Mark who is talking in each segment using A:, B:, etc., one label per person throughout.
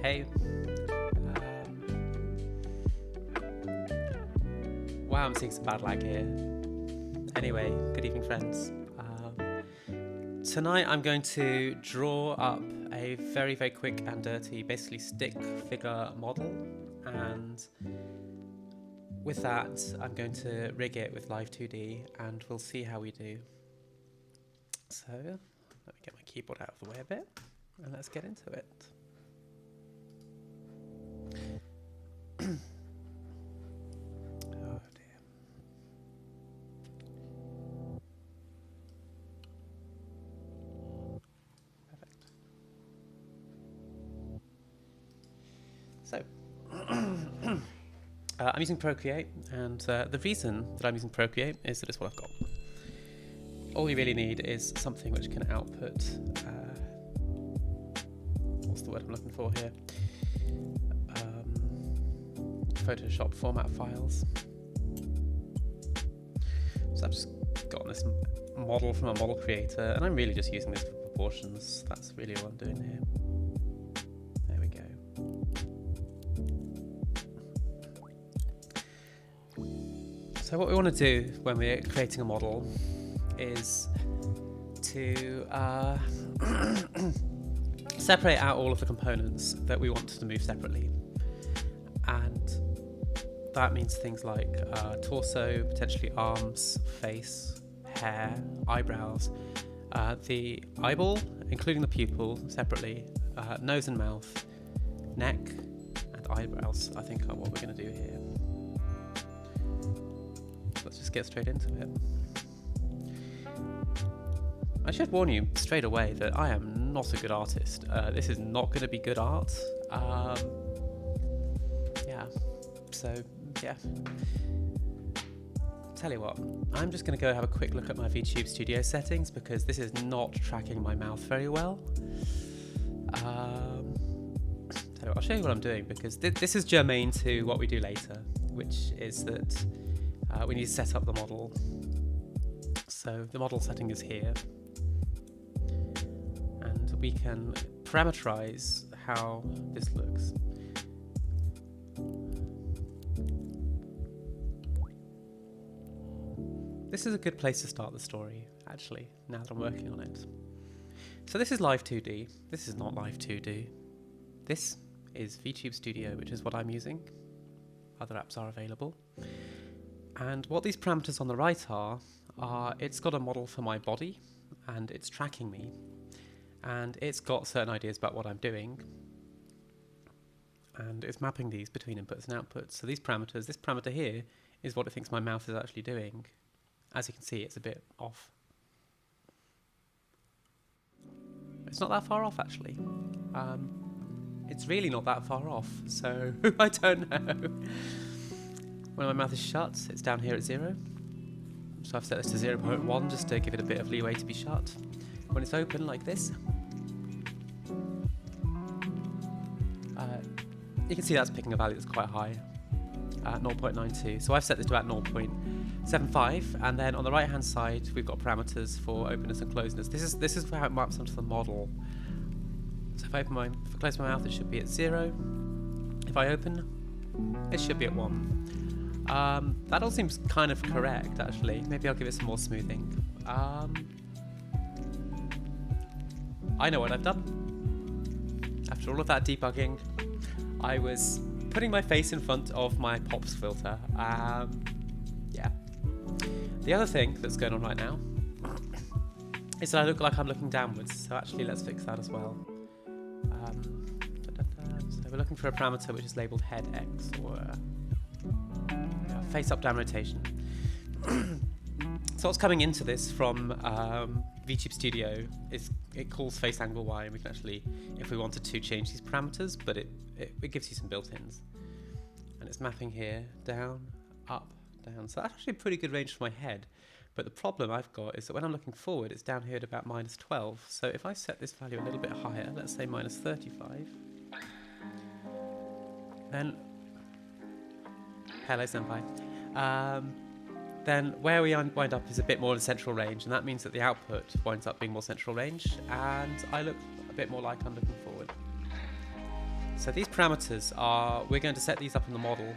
A: Hey. Wow, I'm seeing some bad lag here. Anyway, good evening, friends. Tonight I'm going to draw up a very, very quick and dirty, basically stick figure model, and with that I'm going to rig it with live2d and we'll see how we do. So, let me get my keyboard out of the way a bit and let's get into it. Oh dear. Perfect. So, I'm using Procreate, and the reason that I'm using Procreate is that it's what I've got. All you really need is something which can output, what's the word I'm looking for here? Photoshop format files. So I've just gotten this model from a model creator, and I'm really just using this for proportions. That's really what I'm doing here. There we go. So what we want to do when we're creating a model is to separate out all of the components that we want to move separately. And that means things like torso, potentially arms, face, hair, eyebrows, the eyeball, including the pupil separately, nose and mouth, neck, and eyebrows, I think are what we're going to do here. Let's just get straight into it. I should warn you straight away that I am not a good artist. This is not going to be good art. So, yeah. Tell you what, I'm just going to go have a quick look at my VTube Studio settings because this is not tracking my mouth very well. Tell you what, I'll show you what I'm doing because this is germane to what we do later, which is that we need to set up the model. So the model setting is here. And we can parameterize how this looks. This is a good place to start the story, actually, now that I'm working on it. So this is live2d. This is not live2d. This is VTube Studio, which is what I'm using. Other apps are available. And what these parameters on the right are it's got a model for my body, and it's tracking me. And it's got certain ideas about what I'm doing. And it's mapping these between inputs and outputs. So these parameters, this parameter here, is what it thinks my mouth is actually doing. As you can see, it's a bit off. It's not that far off, actually. It's really not that far off, so I don't know. When my mouth is shut, it's down here at 0. So I've set this to 0.1 just to give it a bit of leeway to be shut. When it's open, like this, you can see that's picking a value that's quite high, at 0.92. So I've set this to about 0.75, and then on the right-hand side, we've got parameters for openness and closeness. This is how it maps onto the model. So if I close my mouth, it should be at 0. If I open, it should be at 1. That all seems kind of correct, actually. Maybe I'll give it some more smoothing. I know what I've done. After all of that debugging, I was putting my face in front of my pops filter. Yeah. The other thing that's going on right now is that I look like I'm looking downwards, so actually let's fix that as well. So we're looking for a parameter which is labeled head X, or face up down rotation. So what's coming into this from VTube Studio is it calls face angle Y, and we can actually, if we wanted to, change these parameters, but it gives you some built-ins. And it's mapping here down, up, down. So that's actually a pretty good range for my head. But the problem I've got is that when I'm looking forward, it's down here at about -12. So if I set this value a little bit higher, let's say -35, then hello senpai. Then where we wind up is a bit more in central range, and that means that the output winds up being more central range, and I look a bit more like I'm looking forward. So these parameters are, we're going to set these up in the model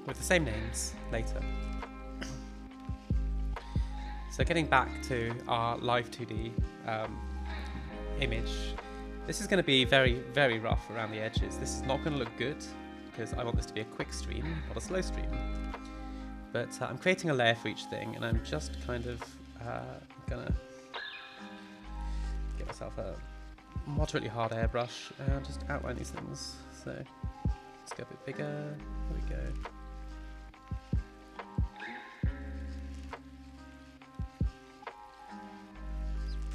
A: with the same names later. So getting back to our live2d image, this is going to be very, very rough around the edges. This is not going to look good because I want this to be a quick stream, not a slow stream. But I'm creating a layer for each thing, and I'm just kind of going to get myself a moderately hard airbrush and just outline these things. So let's go a bit bigger. There we go.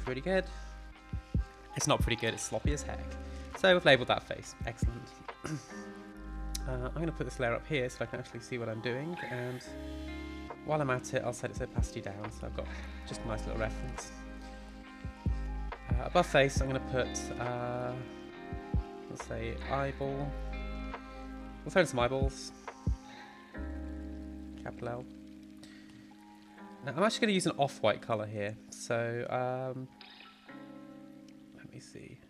A: Pretty good. It's not pretty good, it's sloppy as heck. So we've labelled that face. Excellent. I'm going to put this layer up here so I can actually see what I'm doing, and while I'm at it I'll set its opacity down so I've got just a nice little reference. Above face I'm going to put, let's say eyeball. We'll throw in some eyeballs. Capital L. Now I'm actually going to use an off-white colour here, so let me see.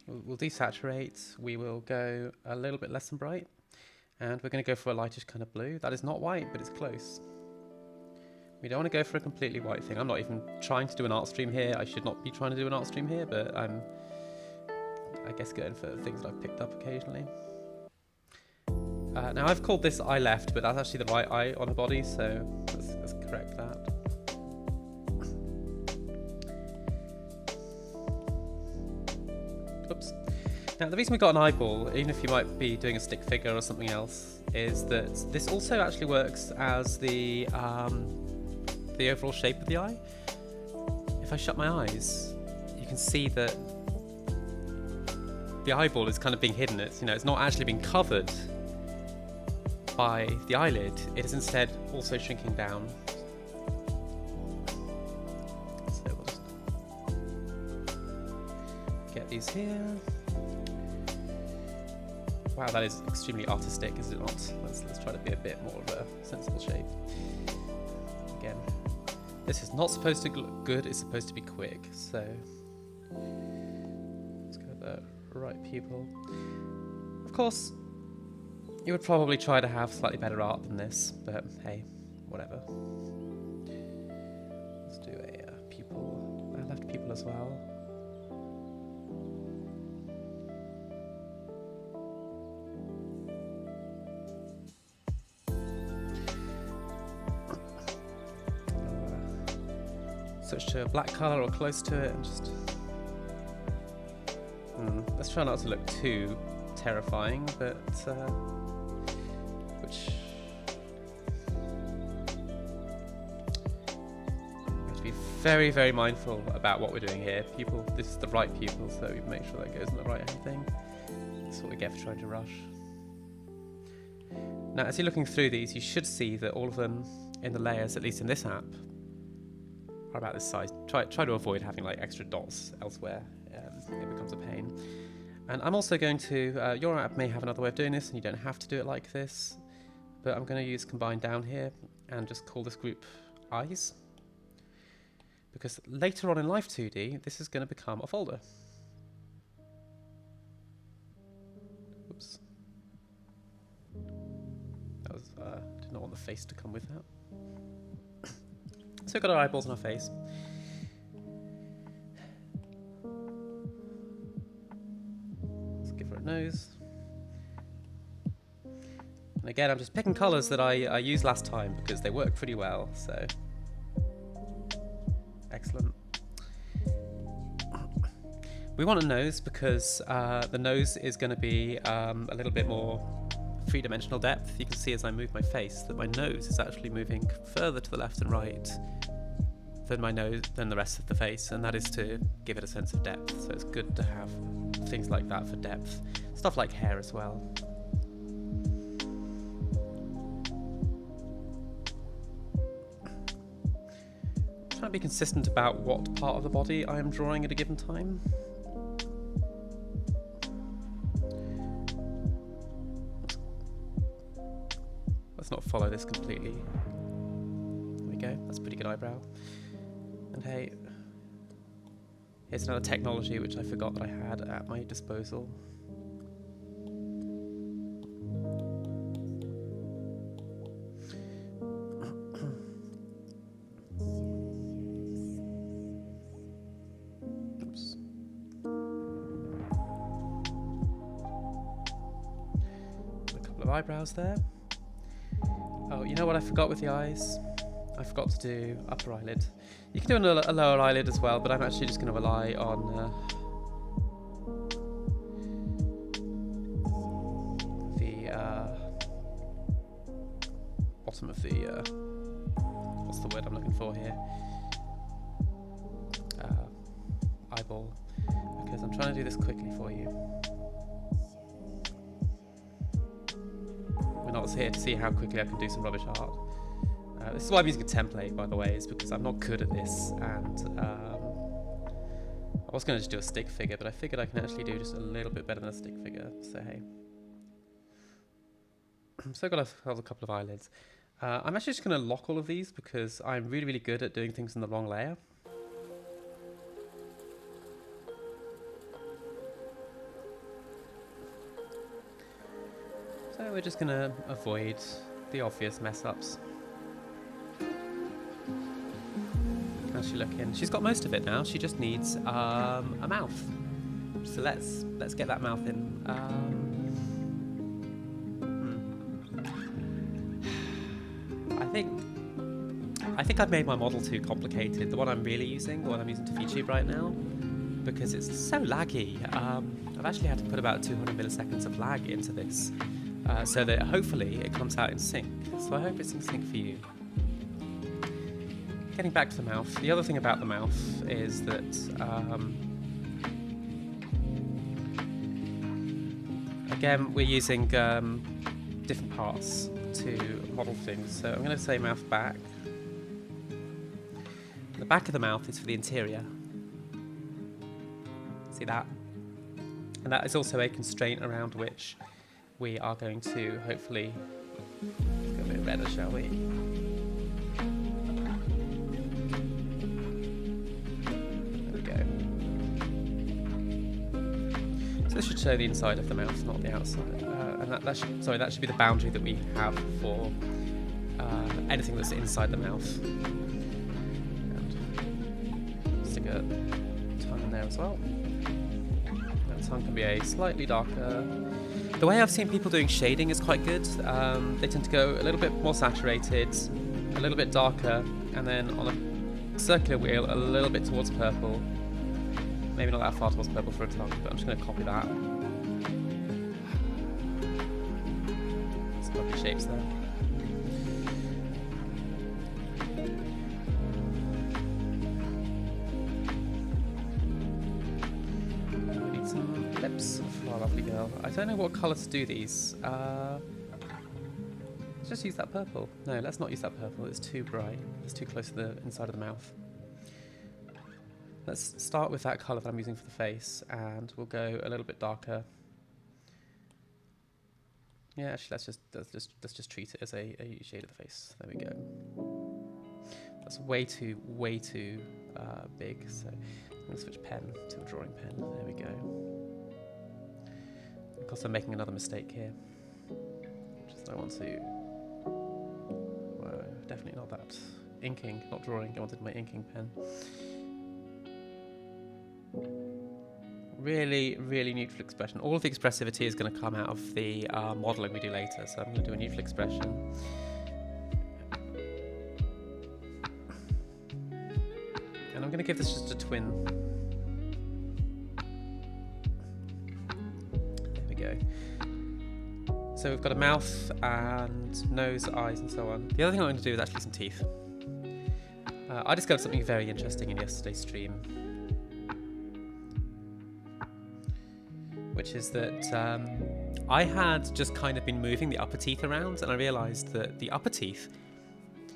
A: We'll desaturate, we will go a little bit less than bright, and we're going to go for a lightish kind of blue. That is not white, but it's close. We don't want to go for a completely white thing. I'm not even trying to do an art stream here. I should not be trying to do an art stream here, but I'm, I guess, going for things that I've picked up occasionally. Now I've called this eye left, but that's actually the right eye on a body, so let's correct that. Oops. Now the reason we got an eyeball, even if you might be doing a stick figure or something else, is that this also actually works as the overall shape of the eye. If I shut my eyes, you can see that the eyeball is kind of being hidden. It's, you know, it's not actually being covered by the eyelid. It is instead also shrinking down. So we'll just get these here. Wow, that is extremely artistic, is it not? Let's try to be a bit more of a sensible shape. Again, this is not supposed to look good, it's supposed to be quick, so let's go with the right pupil. Of course, you would probably try to have slightly better art than this, but hey, whatever. Let's do a pupil, a left pupil as well. Switch to a black colour or close to it and just... let's try not to look too terrifying, but... which... we have to be very, very mindful about what we're doing here. Pupil, this is the right pupil, so we make sure that goes in the right hand thing. That's what we get for trying to rush. Now, as you're looking through these, you should see that all of them in the layers, at least in this app, are about this size. Try to avoid having like extra dots elsewhere. It becomes a pain. And I'm also going to, your app may have another way of doing this and you don't have to do it like this, but I'm going to use combine down here and just call this group eyes, because later on in live2d this is going to become a folder. Oops. That was, did not want the face to come with that. So we've got our eyeballs on our face. Let's give her a nose. And again, I'm just picking colours that I used last time because they work pretty well, so excellent. We want a nose because the nose is going to be a little bit more three-dimensional depth. You can see as I move my face that my nose is actually moving further to the left and right than the rest of the face, and that is to give it a sense of depth. So it's good to have things like that for depth. Stuff like hair as well. trying to be consistent about what part of the body I am drawing at a given time. Let's not follow this completely. There we go, that's a pretty good eyebrow. And hey, here's another technology which I forgot that I had at my disposal. Oops. A couple of eyebrows there. Oh, you know what I forgot with the eyes? I forgot to do upper eyelid. You can do a lower eyelid as well, but I'm actually just going to rely on the bottom of the what's the word I'm looking for here? Eyeball, because I'm trying to do this quickly for you. We're not here to see how quickly I can do some rubbish art. This is why I'm using a template, by the way, is because I'm not good at this, and I was going to just do a stick figure, but I figured I can actually do just a little bit better than a stick figure, so hey. So I've got a couple of eyelids. I'm actually just going to lock all of these because I'm really, really good at doing things in the wrong layer. So we're just going to avoid the obvious mess-ups. How's she looking? She's got most of it now. She just needs a mouth. So let's get that mouth in. I think I've made my model too complicated. The one I'm really using, the one I'm using to VTube right now, because it's so laggy. I've actually had to put about 200 milliseconds of lag into this, so that hopefully it comes out in sync. So I hope it's in sync for you. Getting back to the mouth, the other thing about the mouth is that again, we're using different parts to model things. So I'm going to say mouth back. The back of the mouth is for the interior. See that? And that is also a constraint around which we are going to hopefully go a bit redder, shall we? So this should show the inside of the mouth, not the outside. And that should be the boundary that we have for anything that's inside the mouth. And stick a tongue in there as well. That tongue can be a slightly darker. The way I've seen people doing shading is quite good. They tend to go a little bit more saturated, a little bit darker, and then on a circular wheel, a little bit towards purple. Maybe not that far towards purple for a tongue, but I'm just going to copy that. Some lovely shapes there. We need some lips for our lovely girl. I don't know what colour to do these. Let's just use that purple. No, let's not use that purple. It's too bright. It's too close to the inside of the mouth. Let's start with that colour that I'm using for the face, and we'll go a little bit darker. Yeah, actually, let's just treat it as a shade of the face. There we go. That's way too big. So I'm going to switch pen to a drawing pen. There we go. Of course, I'm making another mistake here. Just don't want to. Well, definitely not that. Inking, not drawing. I wanted my inking pen. Really, really neutral expression. All of the expressivity is going to come out of the modelling we do later, so I'm going to do a neutral expression. And I'm going to give this just a twin. There we go. So we've got a mouth and nose, eyes and so on. The other thing I'm going to do is actually some teeth. I discovered something very interesting in yesterday's stream, which is that I had just kind of been moving the upper teeth around, and I realised that the upper teeth,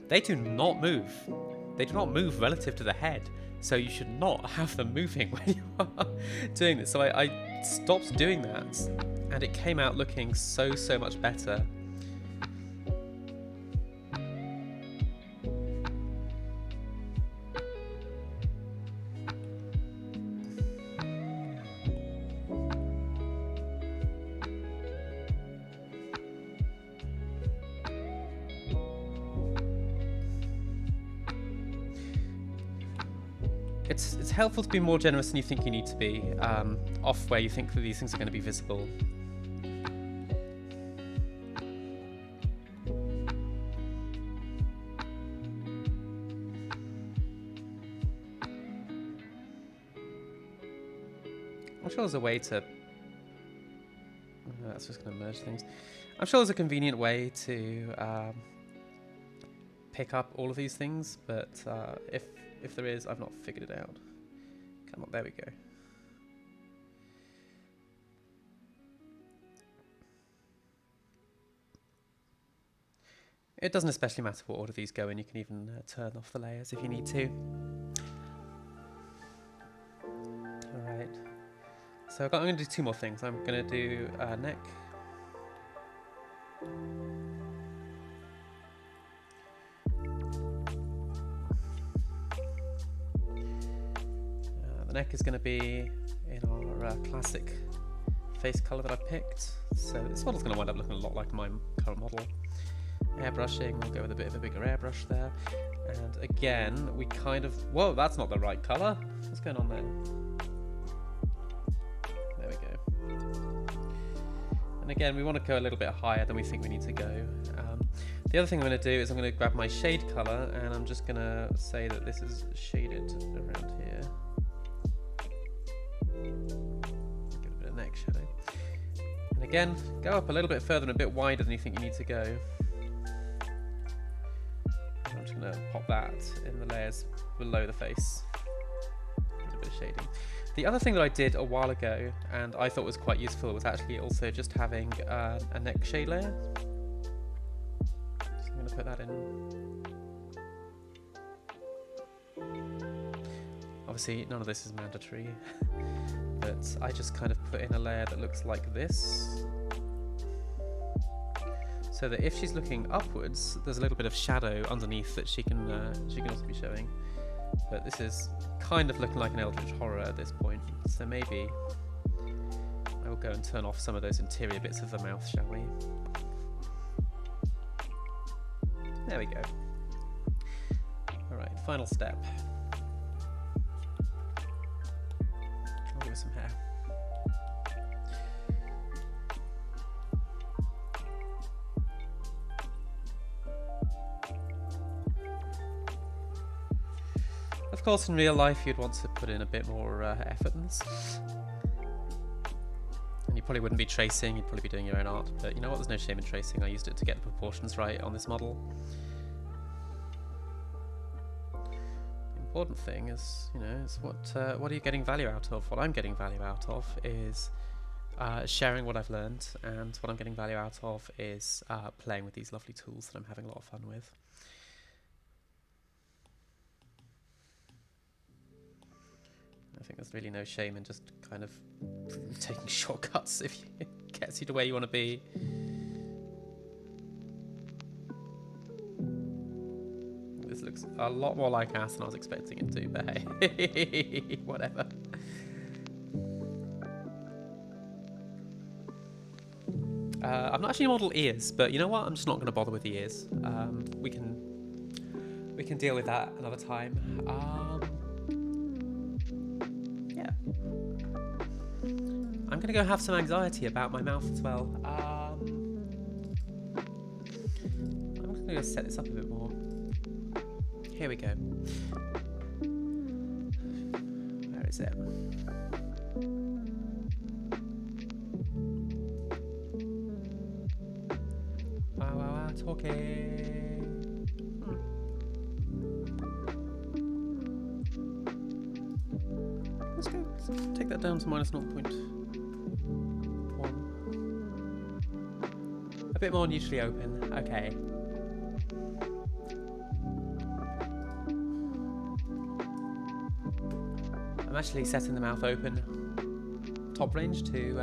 A: they do not move. they do not move relative to the head, so you should not have them moving when you are doing this. So I stopped doing that, and it came out looking so much better. It's helpful to be more generous than you think you need to be, off where you think that these things are going to be visible. I'm sure there's a way to... that's just going to merge things. I'm sure there's a convenient way to pick up all of these things, but if there is, I've not figured it out. Come on, there we go. It doesn't especially matter what order these go in. You can even turn off the layers if you need to. Alright. So I'm going to do two more things. I'm going to do neck. The neck is going to be in our classic face colour that I picked. So this model's going to wind up looking a lot like my current model. Airbrushing, we'll go with a bit of a bigger airbrush there. And again, we kind of... Whoa, that's not the right colour. What's going on there? There we go. And again, we want to go a little bit higher than we think we need to go. The other thing I'm going to do is I'm going to grab my shade colour, and I'm just going to say that this is shaded around here. Give a bit of neck shadow. And again, go up a little bit further and a bit wider than you think you need to go. I'm just going to pop that in the layers below the face. A bit of shading. The other thing that I did a while ago, and I thought was quite useful, was actually also just having a neck shade layer. So I'm going to put that in. Obviously, none of this is mandatory, but I just kind of put in a layer that looks like this. So that if she's looking upwards, there's a little bit of shadow underneath that she can also be showing. But this is kind of looking like an eldritch horror at this point, so maybe I will go and turn off some of those interior bits of the mouth, shall we? There we go. Alright, final step. I'll give her some hair. Of course, in real life, you'd want to put in a bit more effort in this. And you probably wouldn't be tracing, you'd probably be doing your own art. But you know what, there's no shame in tracing. I used it to get the proportions right on this model. The important thing is, you know, is what are you getting value out of? What I'm getting value out of is sharing what I've learned, and what I'm getting value out of is playing with these lovely tools that I'm having a lot of fun with. I think there's really no shame in just kind of taking shortcuts if it gets you to where you want to be. This looks a lot more like ass than I was expecting it to, but hey, whatever. I've not actually modeled ears, but you know what? I'm just not going to bother with the ears. We can deal with that another time. I'm going to go have some anxiety about my mouth as well. I'm going to go set this up a bit more. Here we go. Where is it? Wow, talking. Let's go. Let's take that down to minus 0.1. A bit more neutrally open. Okay. I'm actually setting the mouth open top range to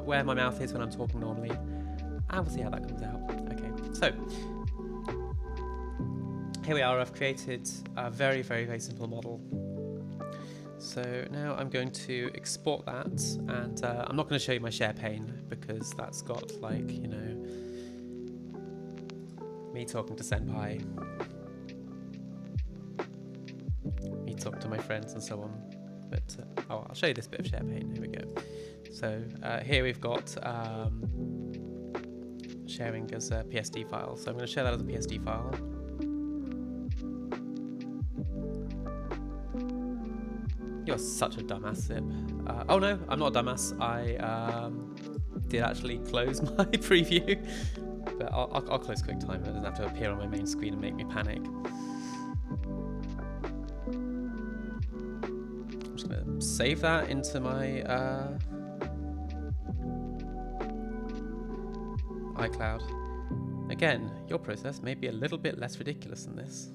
A: where my mouth is when I'm talking normally, and we'll see how that comes out. Okay, so here we are. I've created a very, very, very simple model. So now I'm going to export that, and I'm not going to show you my share pane because that's got, like, you know, me talking to Senpai, me talking to my friends and so on. But oh, I'll show you this bit of share pane. Here we go. So here we've got sharing as a PSD file. So I'm going to share that as a PSD file. You're such a dumbass, Zip. Oh no, I'm not a dumbass. I did actually close my preview, but I'll close QuickTime. It doesn't have to appear on my main screen and make me panic. I'm just going to save that into my iCloud. Again, your process may be a little bit less ridiculous than this.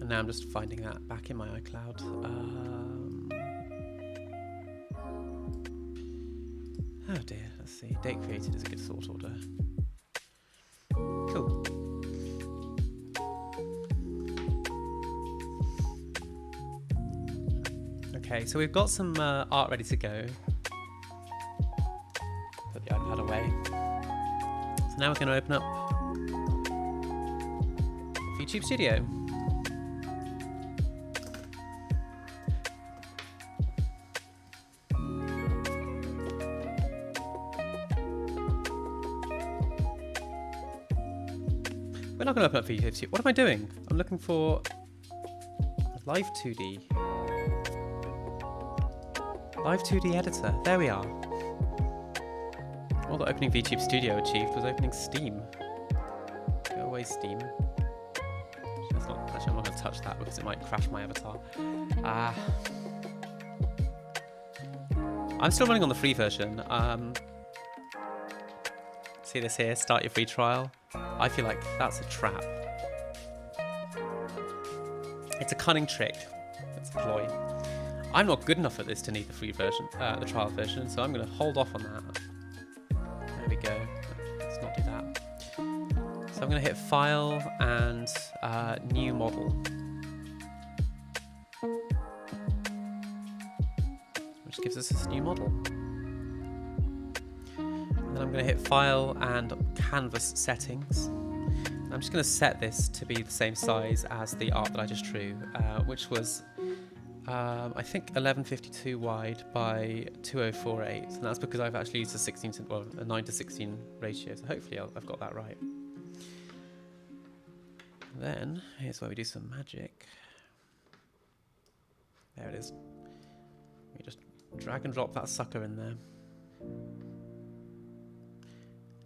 A: Now I'm just finding that back in my iCloud. Oh dear, let's see. Date created is a good sort order. Cool. Okay, so we've got some art ready to go. Put the iPad away. So now we're going to open up YouTube Studio. We're not going to open up YouTube Studio. What am I doing? I'm looking for live2d. Live2d editor. There we are. All that opening VTube Studio achieved was opening Steam. Go away, Steam. Actually, I'm not going to touch that because it might crash my avatar. I'm still running on the free version. See this here? Start your free trial. I feel like that's a trap. It's a cunning trick. It's a ploy. I'm not good enough at this to need the free version, the trial version, so I'm going to hold off on that. There we go. Let's not do that. So I'm going to hit File and New Model, which gives us this new model. And then I'm going to hit File and Canvas Settings. And I'm just going to set this to be the same size as the art that I just drew, which was I think 1152 wide by 2048, and that's because I've actually used a 9 to 16 ratio, so hopefully I've got that right. And then here's where we do some magic. There it is. We just drag and drop that sucker in there.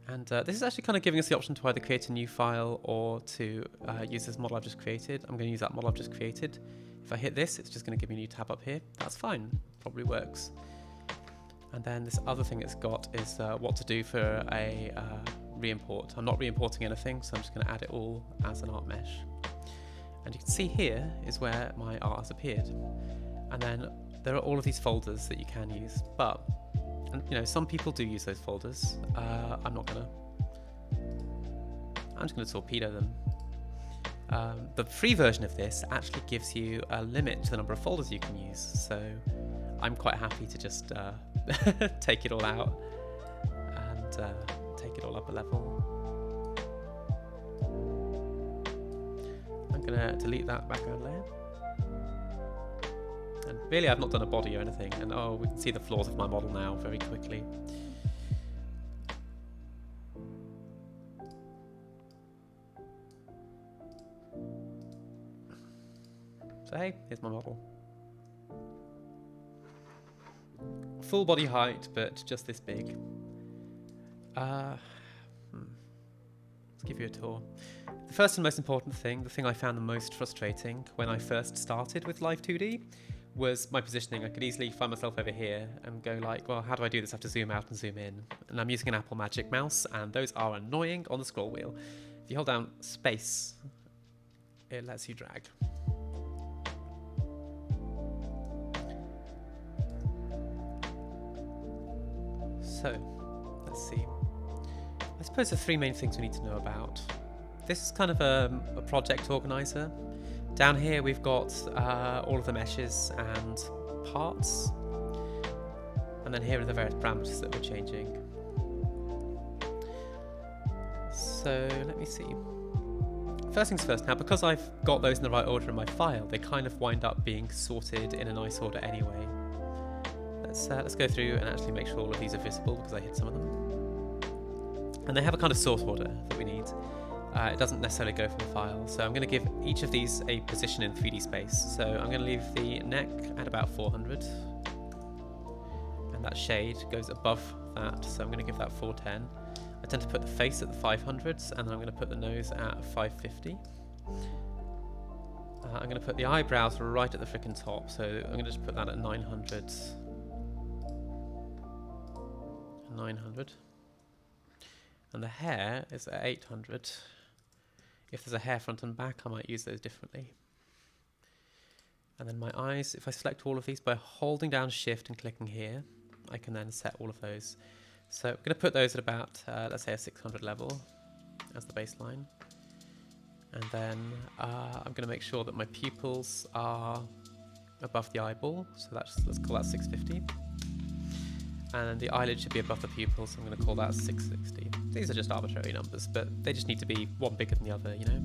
A: And this is actually kind of giving us the option to either create a new file or to use this model I've just created. I'm going to use that model I've just created. If I hit this, it's just going to give me a new tab up here. That's fine, probably works. And then this other thing it's got is what to do for a re-import. I'm not re-importing anything, so I'm just going to add it all as an art mesh. And you can see here is where my art has appeared. And then there are all of these folders that you can use, but you know, some people do use those folders. I'm just going to torpedo them. The free version of this actually gives you a limit to the number of folders you can use, so I'm quite happy to just take it all out and take it all up a level. I'm going to delete that background layer. And really I've not done a body or anything, and oh, we can see the flaws of my model now very quickly. So hey, here's my model. Full body height, but just this big. Let's give you a tour. The first and most important thing, the thing I found the most frustrating when I first started with live2d, was my positioning. I could easily find myself over here and go like, well, how do I do this? I have to zoom out and zoom in. And I'm using an Apple Magic mouse, and those are annoying on the scroll wheel. If you hold down space, it lets you drag. So, let's see. I suppose the three main things we need to know about. This is kind of a project organizer. Down here we've got all of the meshes and parts. And then here are the various parameters that we're changing. So let me see. First things first, now because I've got those in the right order in my file, they kind of wind up being sorted in a nice order anyway. Let's go through and actually make sure all of these are visible because I hid some of them. And they have a kind of sort order that we need. It doesn't necessarily go from the file, so I'm going to give each of these a position in 3D space. So I'm going to leave the neck at about 400, and that shade goes above that, so I'm going to give that 410. I tend to put the face at the 500s, and then I'm going to put the nose at 550. I'm going to put the eyebrows right at the frickin' top, so I'm going to just put that at 900. 900. And the hair is at 800. If there's a hair front and back, I might use those differently. And then my eyes, if I select all of these by holding down Shift and clicking here, I can then set all of those. So I'm going to put those at about, let's say a 600 level as the baseline. And then I'm going to make sure that my pupils are above the eyeball. So let's call that 650. And the eyelid should be above the pupil, so I'm going to call that 660. These are just arbitrary numbers, but they just need to be one bigger than the other, you know?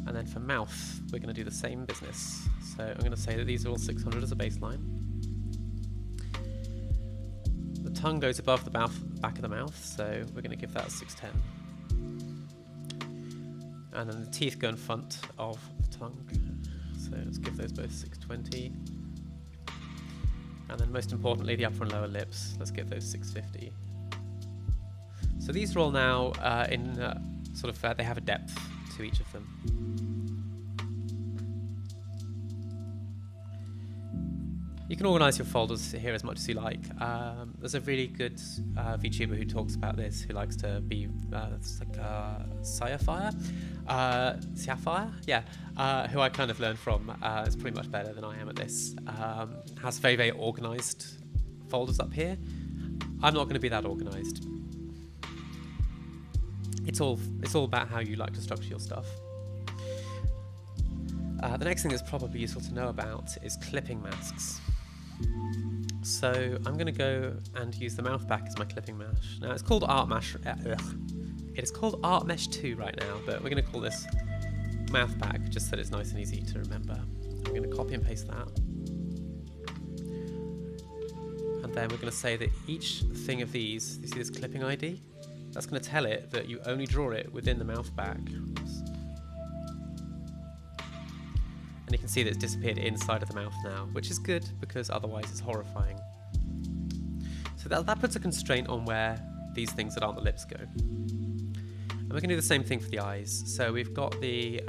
A: And then for mouth, we're going to do the same business. So I'm going to say that these are all 600 as a baseline. The tongue goes above the back of the mouth, so we're going to give that 610. And then the teeth go in front of the tongue, so let's give those both 620. And then most importantly, the upper and lower lips, let's give those 650. So these are all now in sort of, they have a depth to each of them. You can organise your folders here as much as you like. There's a really good VTuber who talks about this, who likes to be, it's like Sapphire? Yeah, who I kind of learned from. It's pretty much better than I am at this. Has very, very organised folders up here. I'm not going to be that organised. It's all about how you like to structure your stuff. The next thing that's probably useful to know about is clipping masks. So I'm going to go and use the mouth back as my clipping mesh. Now it's called Art Mesh. It is called Art Mesh 2 right now, but we're going to call this mouth back just so that it's nice and easy to remember. I'm going to copy and paste that. And then we're going to say that each thing of these, you see this clipping ID? That's going to tell it that you only draw it within the mouth back. And you can see that it's disappeared inside of the mouth now, which is good because otherwise it's horrifying. So that puts a constraint on where these things that aren't the lips go. And we're going to do the same thing for the eyes. So we've got the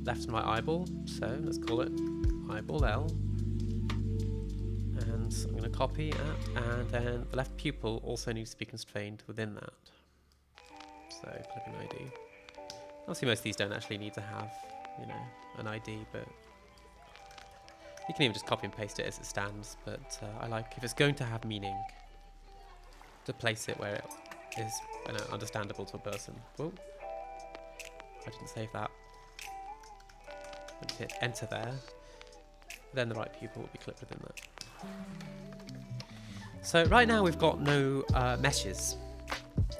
A: left and right eyeball, so let's call it eyeball L. And I'm going to copy that, and then the left pupil also needs to be constrained within that. So clipping ID. Obviously most of these don't actually need to have, you know, an ID, but you can even just copy and paste it as it stands. But I like, if it's going to have meaning, to place it where it is, you know, understandable to a person. Whoa, I didn't save that. Hit enter there. Then the right pupil will be clipped within that. So right now we've got no meshes,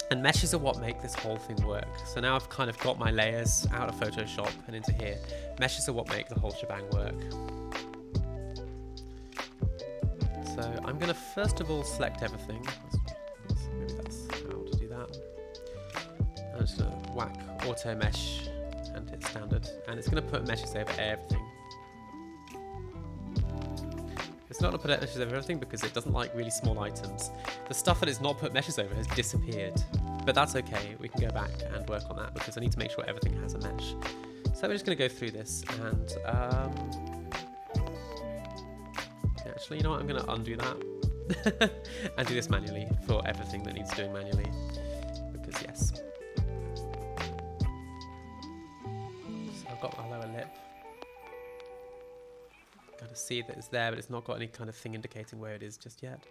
A: and meshes are what make this whole thing work. So now I've kind of got my layers out of Photoshop and into here. Meshes are what make the whole shebang work. So I'm going to first of all select everything. Maybe that's how to do that. I'm just going to whack auto mesh and hit standard, and it's going to put meshes over everything. It's not going to put meshes over everything because it doesn't like really small items. The stuff that it's not put meshes over has disappeared, but that's okay. We can go back and work on that because I need to make sure everything has a mesh. So we're just going to go through this and actually, you know what, I'm going to undo that and do this manually for everything that needs doing manually, because yes. So I've got my lower lip. Kind of see that it's there, but it's not got any kind of thing indicating where it is just yet.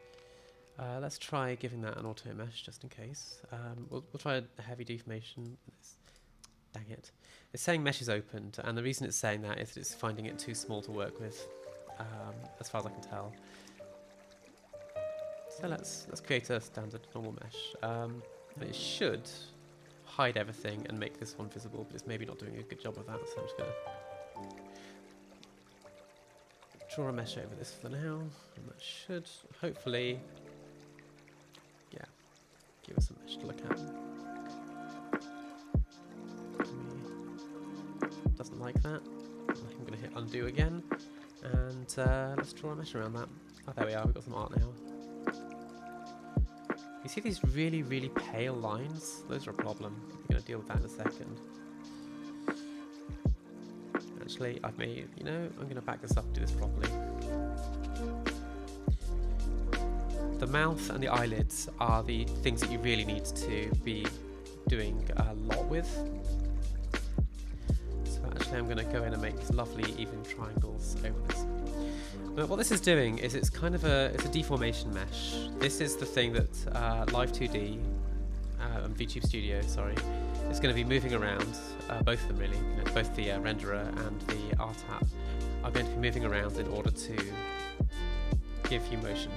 A: Let's try giving that an auto mesh just in case. We'll try a heavy deformation. Dang it. It's saying mesh is opened, and the reason it's saying that is that it's finding it too small to work with, as far as I can tell. So let's create a standard normal mesh. And it should hide everything and make this one visible, but it's maybe not doing a good job of that, so I'm just going to draw a mesh over this for now, and that should hopefully, yeah, give us a mesh to look at. Doesn't like that. I'm going to hit undo again, and let's draw a mesh around that. Oh, there we are, we've got some art now. You see these really, really pale lines? Those are a problem. I'm going to deal with that in a second. Actually, I've made, you know, I'm going to back this up and do this properly. The mouth and the eyelids are the things that you really need to be doing a lot with. So actually I'm going to go in and make these lovely even triangles over this. But what this is doing is it's kind of it's a deformation mesh. This is the thing that live2d, VTube Studio, sorry, is going to be moving around. Both of them really, you know, both the renderer and the art app are going to be moving around in order to give you motion.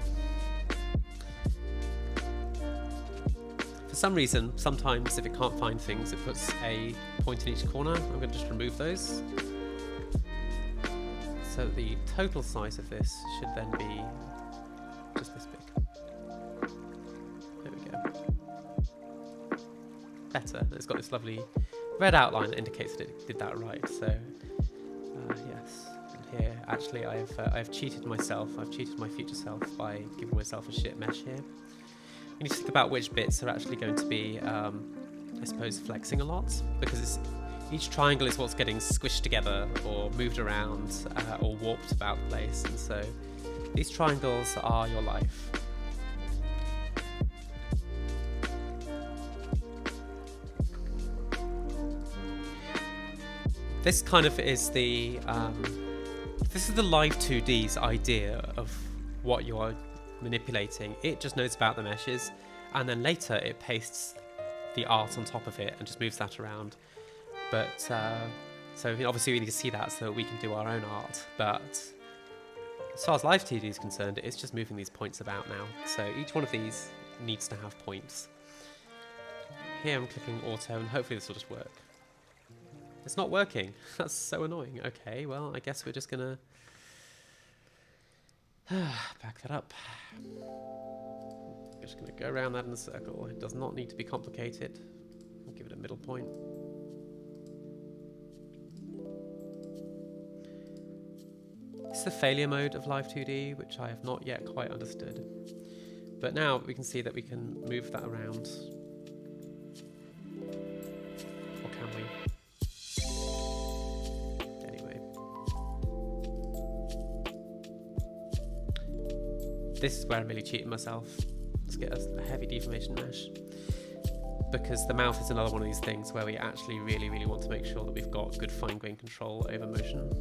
A: For some reason, sometimes if it can't find things, it puts a point in each corner. I'm going to just remove those. So the total size of this should then be just this big. There we go. Better. It's got this lovely red outline that indicates that it did that right. So yes, and here actually I've cheated myself. I've cheated my future self by giving myself a shit mesh here. You need to think about which bits are actually going to be, I suppose, flexing a lot, because each triangle is what's getting squished together or moved around or warped about the place, and so these triangles are your life. This kind of is the this is the live2d's idea of what you are manipulating. It just knows about the meshes, and then later it pastes the art on top of it and just moves that around. But so you know, obviously we need to see that so that we can do our own art. But as far as live2d is concerned, it's just moving these points about now. So each one of these needs to have points. Here I'm clicking auto, and hopefully this will just work. It's not working. That's so annoying. Okay, well, I guess we're just gonna back that up. Just gonna go around that in a circle. It does not need to be complicated. I'll give it a middle point. It's the failure mode of live2d, which I have not yet quite understood. But now we can see that we can move that around. Or can we? Anyway. This is where I'm really cheating myself. Let's get a heavy deformation mesh. Because the mouth is another one of these things where we actually really, really want to make sure that we've got good fine-grained control over motion.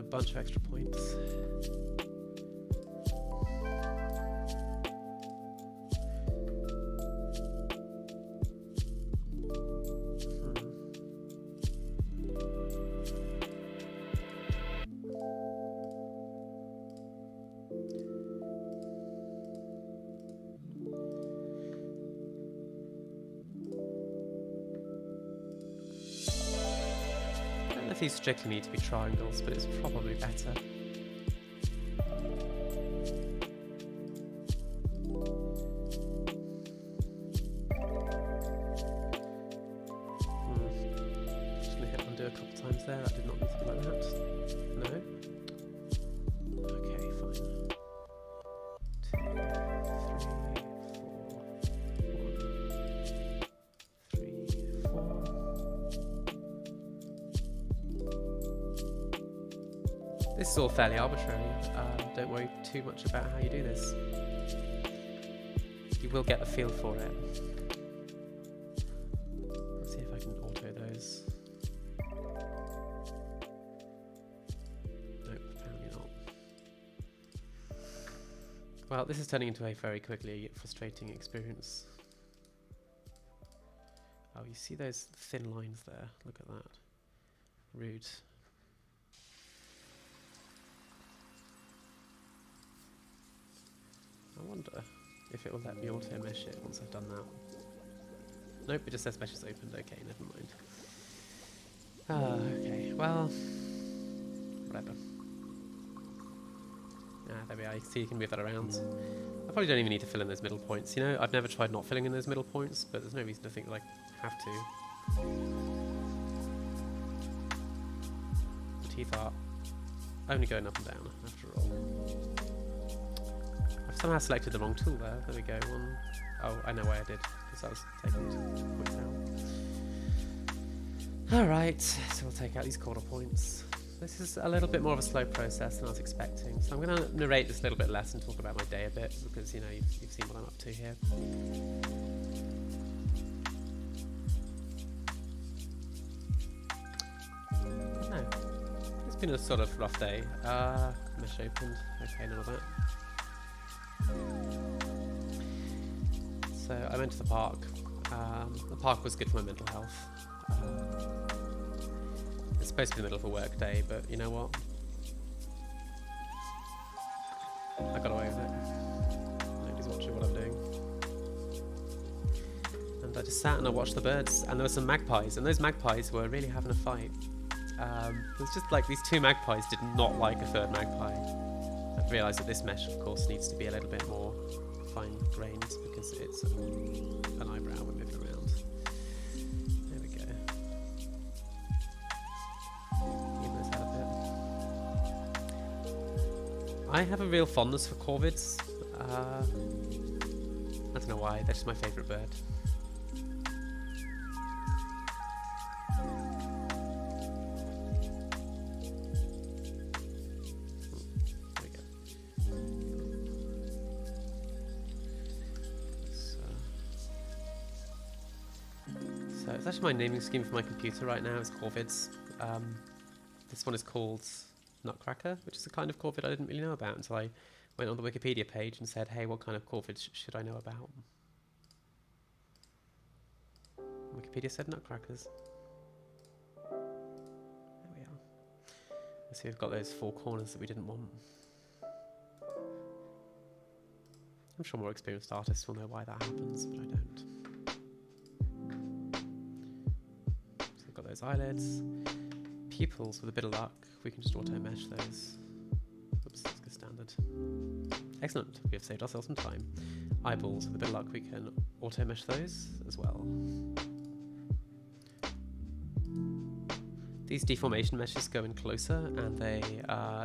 A: Bunch of extra points. These strictly need to be triangles, but it's probably better. Just gonna hit undo do a couple times there. That did not need to be like that. No. Okay, fine. 2, 3, 4, 1, 3, 4. This is all fairly arbitrary. Don't worry too much about how you do this. You will get the feel for it. Let's see if I can auto those. Nope, apparently not. Well, this is turning into a very quickly frustrating experience. Oh, you see those thin lines there? Look at that. Rude. I wonder if it will let me auto mesh it once I've done that. Nope, it just says mesh is opened. Okay, never mind. Okay, well, whatever. There we are. You can see you can move that around. I probably don't even need to fill in those middle points. You know, I've never tried not filling in those middle points, but there's no reason to think that I have to. The teeth are only going up and down after all. I've somehow selected the wrong tool there. There we go. One. Oh, I know why I did, because I was taking points out. Alright, so we'll take out these quarter points. This is a little bit more of a slow process than I was expecting. So I'm going to narrate this a little bit less and talk about my day a bit, because, you know, you've seen what I'm up to here. No, it's been a sort of rough day. Mesh opened. Okay, none of that. So I went to the park. The park was good for my mental health. It's supposed to be the middle of a work day, but you know what? I got away with it. Nobody's watching what I'm doing. And I just sat and I watched the birds, and there were some magpies, and those magpies were really having a fight. It was just like these two magpies did not like a third magpie. I've realised that this mesh, of course, needs to be a little bit more fine-grained because it's an eyebrow we're moving around. There we go. Even those out a bit. I have a real fondness for corvids. I don't know why, they're just my favourite bird. It's actually my naming scheme for my computer right now. It's corvids. This one is called Nutcracker, which is a kind of corvid I didn't really know about until I went on the Wikipedia page and said, hey, what kind of corvids should I know about? Wikipedia said nutcrackers. There we are. Let's see, we've got those four corners that we didn't want. I'm sure more experienced artists will know why that happens, but I don't. Those eyelids, pupils with a bit of luck, we can just auto mesh those. Oops, let's go standard. Excellent, we have saved ourselves some time. Eyeballs with a bit of luck, we can auto mesh those as well. These deformation meshes go in closer and they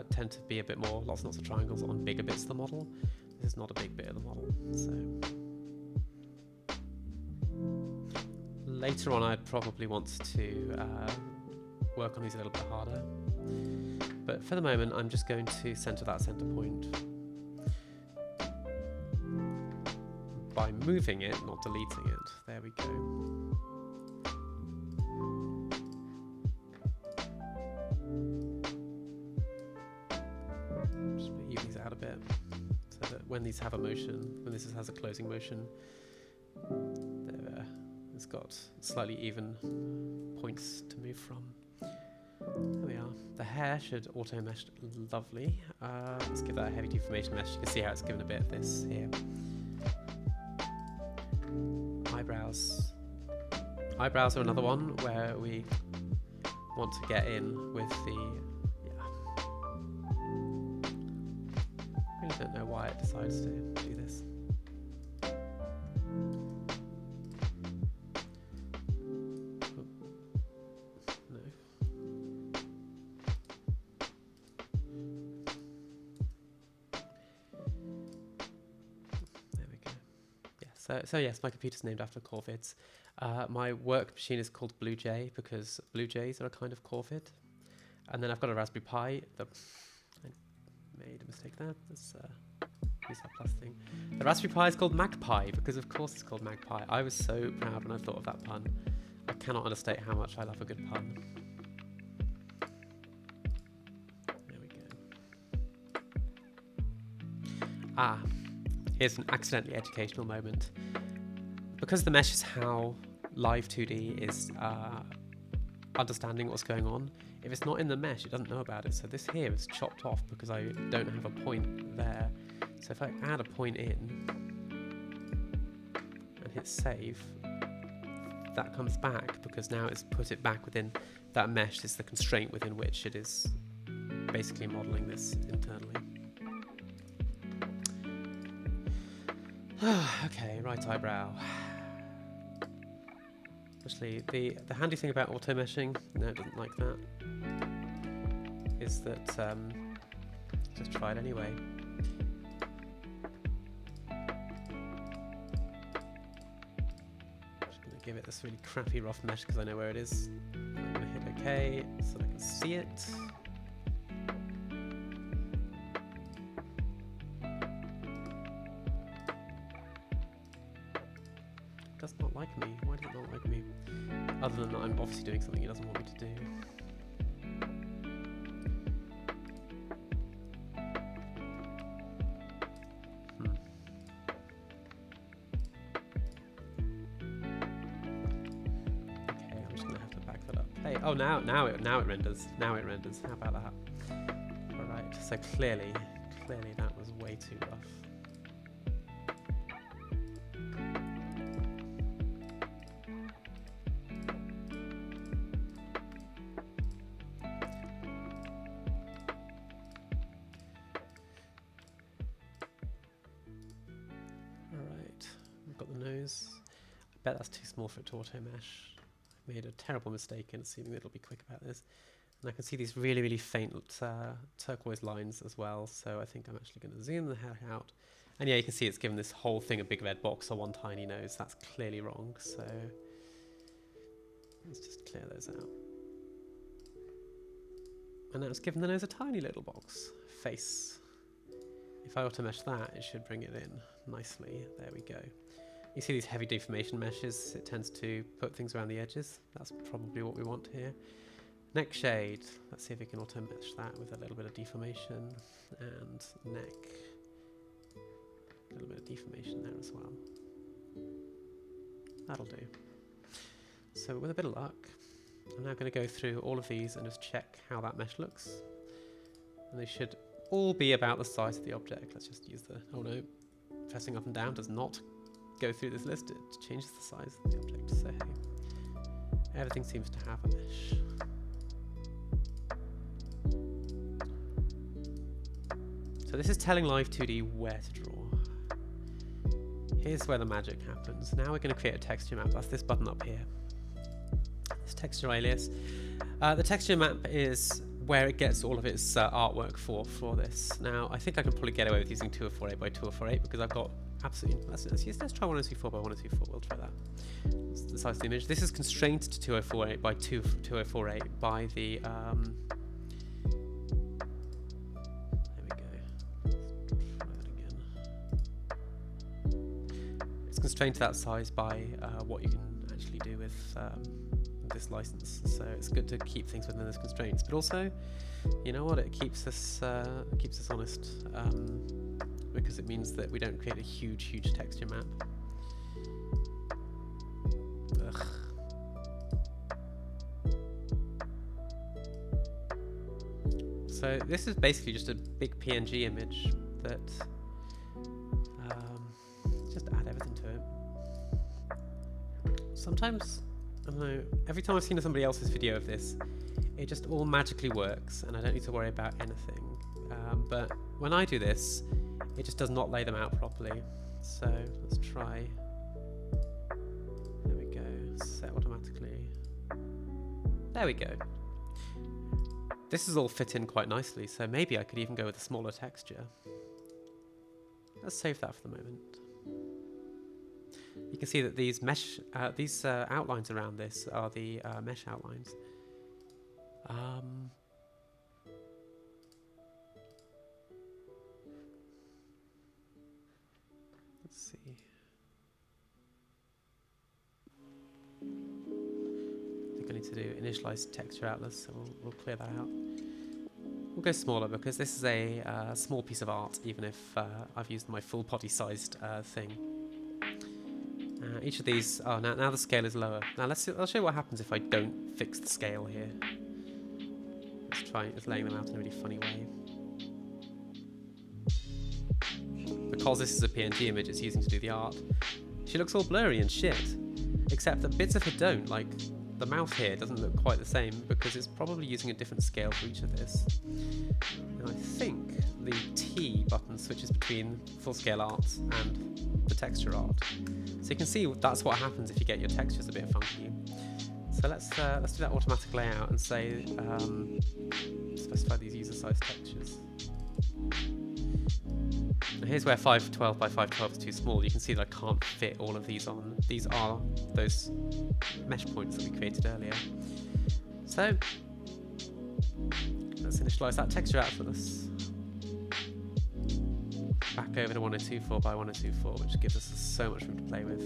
A: tend to be a bit more lots and lots of triangles on bigger bits of the model. This is not a big bit of the model, so. Later on I'd probably want to work on these a little bit harder, but for the moment I'm just going to centre that centre point by moving it, not deleting it. There we go. Just even these out a bit so that when these have a motion, when this has a closing motion, it's got slightly even points to move from. There we are. The hair should auto mesh lovely. Let's give that a heavy deformation mesh. You can see how it's given a bit of this here. Eyebrows. Eyebrows are another one where we want to get in with the. I really don't know why it decides to do this. So yes, my computer's named after corvids. My work machine is called Blue Jay because blue jays are a kind of corvid. And then I've got a Raspberry Pi. I made a mistake there. Let's use that plus thing. The Raspberry Pi is called Magpie because of course it's called Magpie. I was so proud when I thought of that pun. I cannot understate how much I love a good pun. There we go. Here's an accidentally educational moment. Because the mesh is how live2d is understanding what's going on, if it's not in the mesh, it doesn't know about it. So this here is chopped off because I don't have a point there. So if I add a point in and hit save, that comes back because now it's put it back within that mesh is the constraint within which it is basically modeling this internally. Okay, right eyebrow. Actually, the handy thing about auto meshing, no, it doesn't like that, is that just try it anyway. Just gonna give it this really crappy rough mesh because I know where it is. I'm gonna hit OK so I can see it. Does not like me. Why does it not like me? Other than that, I'm obviously doing something it doesn't want me to do. Okay, I'm just gonna have to back that up. Hey, oh now it renders. Now it renders. How about that? All right. So clearly that was way too rough. I bet that's too small for it to auto mesh. I made a terrible mistake in assuming that it'll be quick about this. And I can see these really, really faint turquoise lines as well. So I think I'm actually going to zoom the heck out. And yeah, you can see it's given this whole thing a big red box or one tiny nose. That's clearly wrong. So let's just clear those out. And now it's given the nose a tiny little box. Face. If I auto mesh that, it should bring it in nicely. There we go. You see these heavy deformation meshes, it tends to put things around the edges. That's probably what we want here. Neck shade, let's see if we can auto mesh that with a little bit of deformation. And neck, a little bit of deformation there as well. That'll do. So with a bit of luck, I'm now going to go through all of these and just check how that mesh looks. And they should all be about the size of the object. Let's just use the, oh no, pressing up and down does not go through this list, it changes the size of the object. So hey, everything seems to have a mesh. So this is telling live2d where to draw. Here's where the magic happens. Now we're going to create a texture map. That's this button up here. This texture alias. The texture map is where it gets all of its artwork for this. Now I think I can probably get away with using 2048 by 2048 because I've got absolutely, let's try 1024 by 1024, we'll try that. That's the size of the image. This is constrained to 2048 by 2048 by the, there we go, let's try that again. It's constrained to that size by what you can actually do with this license, so it's good to keep things within those constraints, but also, you know what, it keeps us honest. Because it means that we don't create a huge texture map. Ugh. So this is basically just a big PNG image that just add everything to it. Sometimes, I don't know, every time I've seen somebody else's video of this, it just all magically works and I don't need to worry about anything. But when I do this, it just does not lay them out properly. So let's try. There we go. Set automatically. There we go. This is all fit in quite nicely, so maybe I could even go with a smaller texture. Let's save that for the moment. you can see that these mesh, outlines around this are the mesh outlines. Let's see. I think I need to do initialize texture atlas, so we'll clear that out. We'll go smaller because this is a small piece of art, even if I've used my full body-sized thing. Each of these, oh, now the scale is lower. Now I'll show you what happens if I don't fix the scale here. Let's try laying them out in a really funny way. Because this is a PNG image it's using to do the art, she looks all blurry and shit. Except that bits of her don't, like the mouth here doesn't look quite the same because it's probably using a different scale for each of this. And I think the T button switches between full scale art and the texture art. So you can see that's what happens if you get your textures a bit funky. So let's do that automatic layout and say specify these user size textures. Now here's where 512 by 512 is too small. You can see that I can't fit all of these on. These are those mesh points that we created earlier. So let's initialize that texture atlas. Back over to 1024 by 1024, which gives us so much room to play with.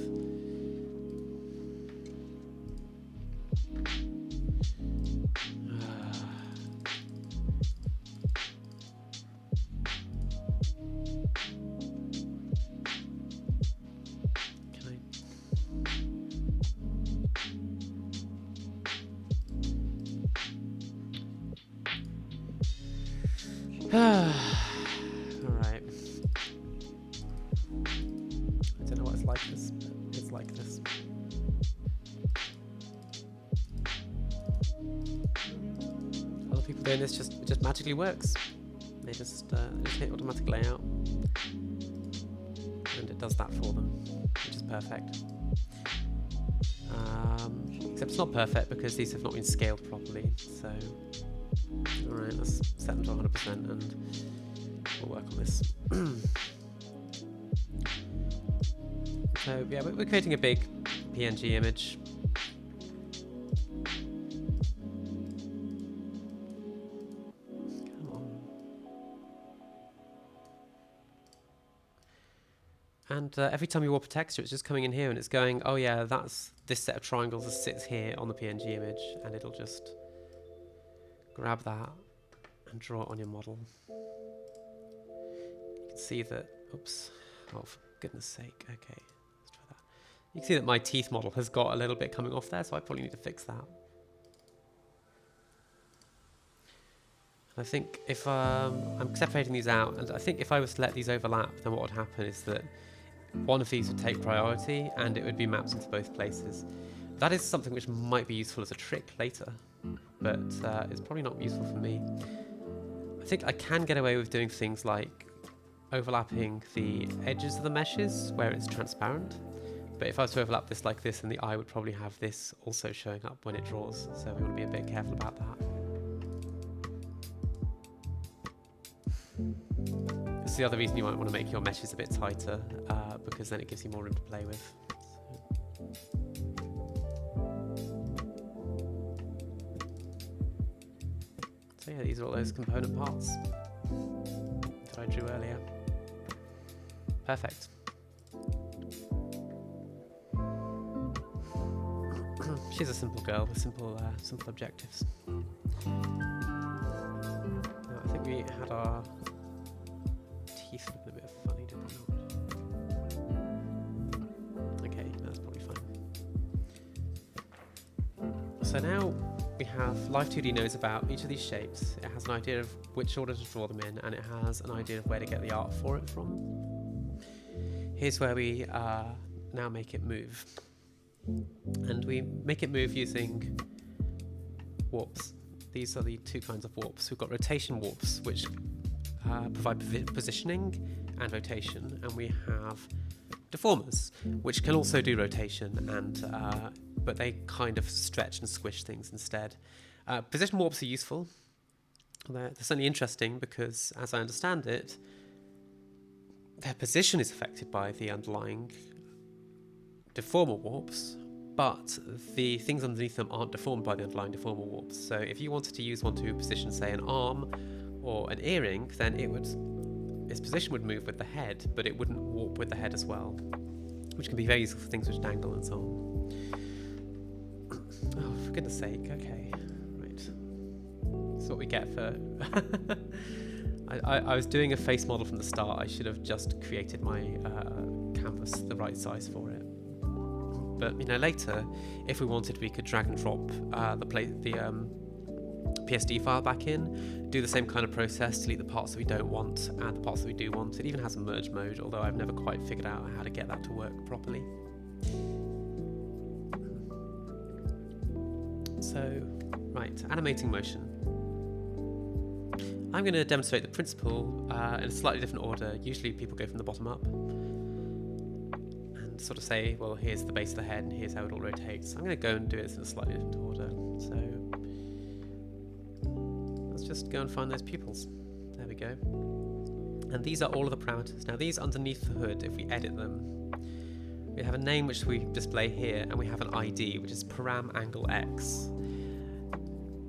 A: Alright. I don't know what it's like this, but it's like this. A lot of people doing this it just magically works. They just hit automatic layout and it does that for them, which is perfect. Except it's not perfect because these have not been scaled properly, so alright, let's set them to 100% and we'll work on this. So yeah, we're creating a big PNG image. Come on. And every time you warp a texture, it's just coming in here and it's going, oh yeah, that's this set of triangles that sits here on the PNG image, and it'll just grab that and draw it on your model. You can see that, oops, oh for goodness sake, okay, let's try that. You can see that my teeth model has got a little bit coming off there, so I probably need to fix that. I think if I'm separating these out, and I think if I was to let these overlap, then what would happen is that one of these would take priority and it would be mapped into both places. That is something which might be useful as a trick later, but it's probably not useful for me. I think I can get away with doing things like overlapping the edges of the meshes where it's transparent, but if I was to overlap this like this, then the eye would probably have this also showing up when it draws, so we want to be a bit careful about that. This is the other reason you might want to make your meshes a bit tighter, because then it gives you more room to play with. So yeah, these are all those component parts that I drew earlier. Perfect. She's a simple girl with simple objectives. Now, I think we had our teeth looking a bit funny, did we not? Okay, that's probably fine. So now we have live2d knows about each of these shapes. It has an idea of which order to draw them in, and it has an idea of where to get the art for it from. Here's where we now make it move. And we make it move using warps. These are the two kinds of warps. We've got rotation warps, which provide positioning and rotation, and we have deformers, which can also do rotation, and but they kind of stretch and squish things instead. Position warps are useful. They're certainly interesting because, as I understand it, their position is affected by the underlying deformer warps, but the things underneath them aren't deformed by the underlying deformer warps. So if you wanted to use one to position, say, an arm or an earring, then its position would move with the head, but it wouldn't warp with the head as well, which can be very useful for things which dangle and so on. Oh, for goodness sake, okay. Right. That's what we get for... I was doing a face model from the start. I should have just created my canvas the right size for it. But later, if we wanted, we could drag and drop the PSD file back in, do the same kind of process, delete the parts that we don't want, add the parts that we do want. It even has a merge mode, although I've never quite figured out how to get that to work properly. So, right, animating motion. I'm going to demonstrate the principle in a slightly different order. Usually people go from the bottom up and sort of say, well, here's the base of the head and here's how it all rotates. I'm going to go and do it in a slightly different order. So let's just go and find those pupils. There we go. And these are all of the parameters. Now these underneath the hood, if we edit them, we have a name which we display here, and we have an ID, which is param angle x,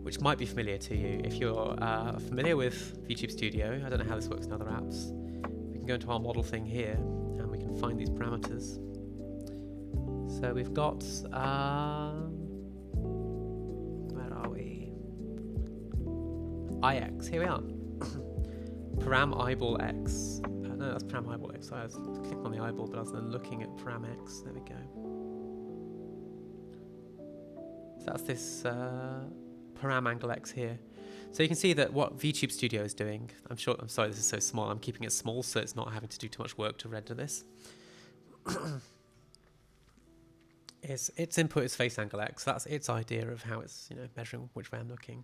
A: which might be familiar to you. If you're familiar with VTube Studio, I don't know how this works in other apps, we can go into our model thing here, and we can find these parameters. So we've got, where are we? IX, here we are. Param eyeball x. No, that's param eyeball x. So I was clicking on the eyeball, but I was then looking at param x. There we go. So that's this param angle x here. So you can see that what VTube Studio is doing, I'm sorry this is so small, I'm keeping it small so it's not having to do too much work to render this. Its input is face angle x. That's its idea of how it's measuring which way I'm looking.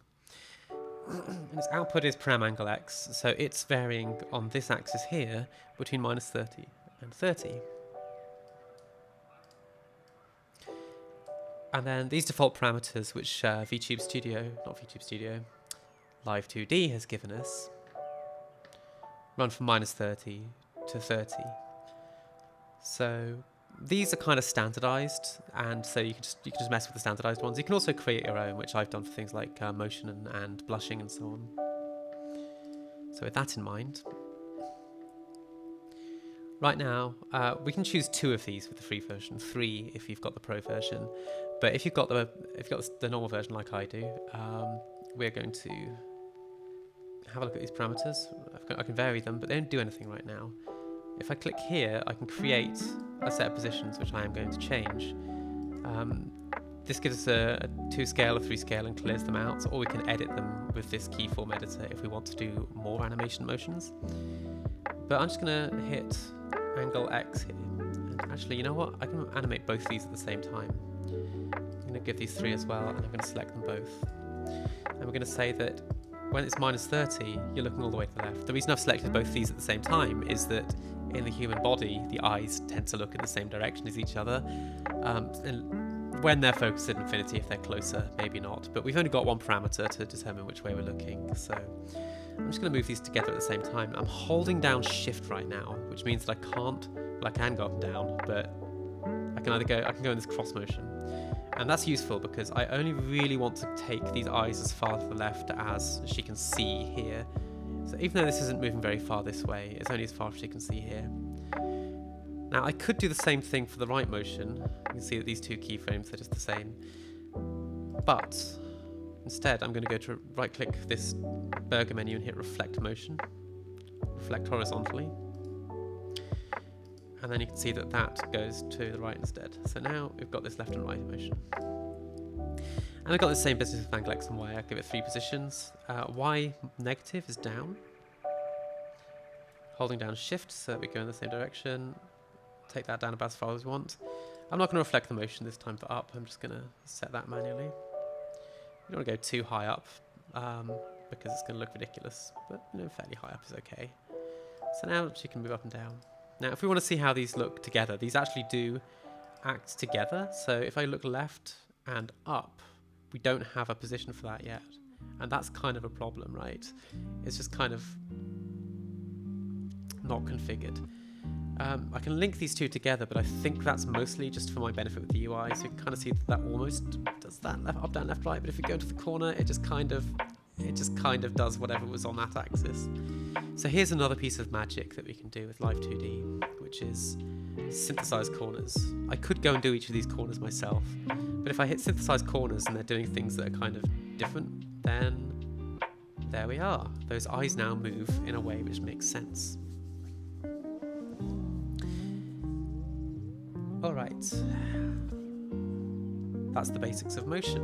A: And its output is param angle x, so it's varying on this axis here between -30 and 30. And then these default parameters, which live2d has given us, run from -30 to 30. So these are kind of standardized, and so you can just mess with the standardized ones. You can also create your own, which I've done for things like motion and blushing and so on. So with that in mind, right now we can choose 2 of these with the free version, 3 if you've got the pro version. But if you've got the normal version like I do, we're going to have a look at these parameters. I can vary them, but they don't do anything right now. If I click here, I can create a set of positions which I am going to change. This gives us a 2 scale, a 3 scale, and clears them out, or we can edit them with this keyform editor if we want to do more animation motions. But I'm just going to hit angle X here. And actually, you know what? I can animate both these at the same time. I'm going to give these 3 as well, and I'm going to select them both. And we're going to say that when it's -30, you're looking all the way to the left. The reason I've selected both these at the same time is that in the human body, the eyes tend to look in the same direction as each other. And when they're focused at infinity, if they're closer, maybe not. But we've only got one parameter to determine which way we're looking. So I'm just going to move these together at the same time. I'm holding down Shift right now, which means that I can't, well, I can go up and down, but I can go in this cross motion. And that's useful because I only really want to take these eyes as far to the left as she can see here. So even though this isn't moving very far this way, it's only as far as she can see here. Now I could do the same thing for the right motion. You can see that these 2 keyframes are just the same. But instead I'm going to go to right click this burger menu and hit reflect motion. Reflect horizontally. And then you can see that that goes to the right instead. So now we've got this left and right motion. And we've got the same business with angle X and Y. I give it 3 positions. Y negative is down. Holding down Shift so that we go in the same direction. Take that down about as far as we want. I'm not going to reflect the motion this time for up. I'm just going to set that manually. You don't want to go too high up because it's going to look ridiculous. But fairly high up is okay. So now she can move up and down. Now, if we want to see how these look together, these actually do act together. So if I look left and up, we don't have a position for that yet. And that's kind of a problem, right? It's just kind of not configured. I can link these two together, but I think that's mostly just for my benefit with the UI. So you can kind of see that almost does that up, down, left, right. But if you go to the corner, it just kind of does whatever was on that axis. So here's another piece of magic that we can do with live2d, which is synthesize corners. I could go and do each of these corners myself, but if I hit synthesize corners and they're doing things that are kind of different, then there we are. Those eyes now move in a way which makes sense. All right, that's the basics of motion.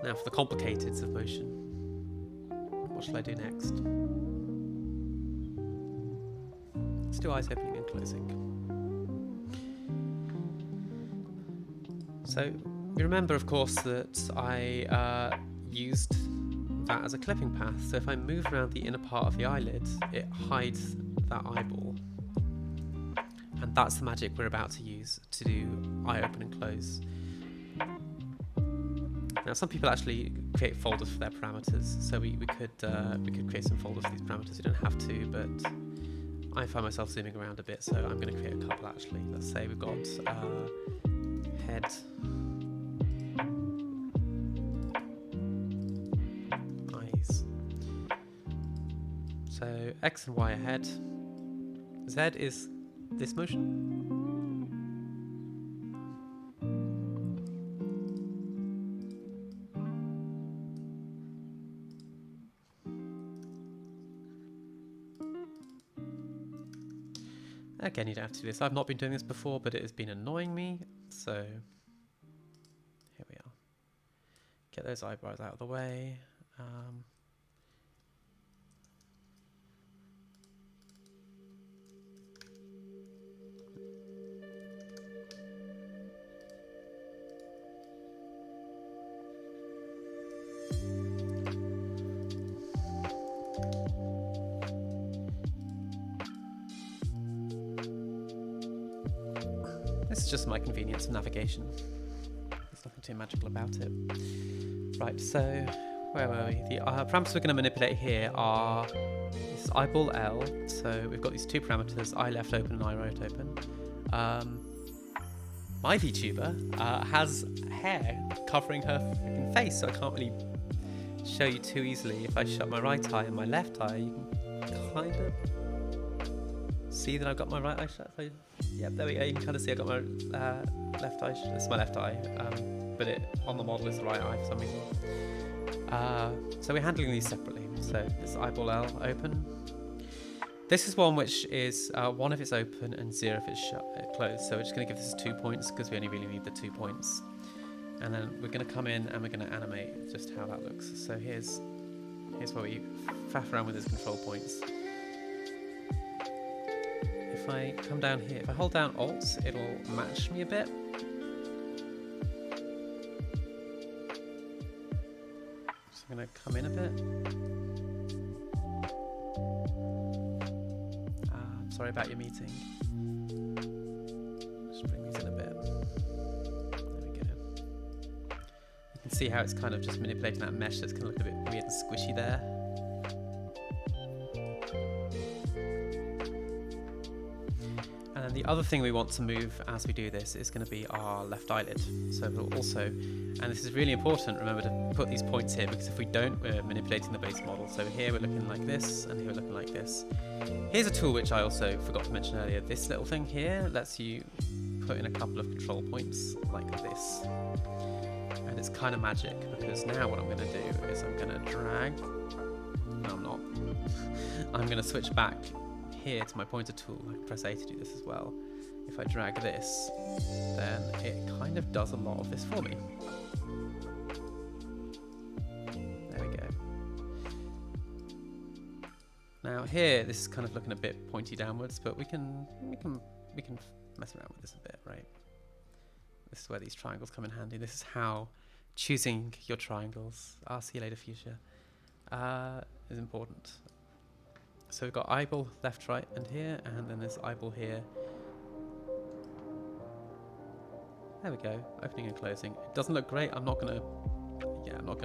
A: Now for the complicateds of motion. What shall I do next? Let's do eyes opening and closing. So you remember, of course, that I used that as a clipping path. So if I move around the inner part of the eyelid, it hides that eyeball. And that's the magic we're about to use to do eye open and close. Now, some people actually create folders for their parameters, so we could create some folders for these parameters. You don't have to, but I find myself zooming around a bit, so I'm going to create a couple actually. Let's say we've got head, eyes. So X and Y are head. Z is this motion. Again, you don't have to do this. I've not been doing this before, but it has been annoying me. So here we are. Get those eyebrows out of the way. This is just my convenience of navigation. There's nothing too magical about it. Right, so where were we? The parameters we're going to manipulate here are this is eyeball L. So we've got these two parameters, eye left open and eye right open. My VTuber has hair covering her freaking face, so I can't really show you too easily. If I shut my right eye and my left eye, you can kind of see that I've got my right eye shut. Yep, there we go. You can kind of see I've got my left eye. This is my left eye, but it on the model is the right eye for some reason. So we're handling these separately. So this eyeball L open. This is one which is 1 if it's open and 0 if it's closed. So we're just going to give this 2 points because we only really need the 2 points. And then we're going to come in and we're going to animate just how that looks. So here's where we faff around with these control points. If I come down here, if I hold down Alt, it'll match me a bit. So I'm going to come in a bit. Sorry about your meeting. Just bring these in a bit. There we go. You can see how it's kind of just manipulating that mesh, so it's going to look a bit weird and squishy there. And the other thing we want to move as we do this is going to be our left eyelid. So we'll also, and this is really important, remember to put these points here, because if we don't, we're manipulating the base model. So here we're looking like this, and here we're looking like this. Here's a tool which I also forgot to mention earlier. This little thing here lets you put in a couple of control points like this. And it's kind of magic, because now what I'm going to do is I'm going to drag, no I'm not, I'm going to switch back here to my pointer tool. I can press A to do this as well. If I drag this, then it kind of does a lot of this for me. There we go. Now here, this is kind of looking a bit pointy downwards, but we can mess around with this a bit, right? This is where these triangles come in handy. This is how choosing your triangles, I'll see you later future, is important. So we've got eyeball left, right, and here, and then this eyeball here. There we go, opening and closing. It doesn't look great. I'm not gonna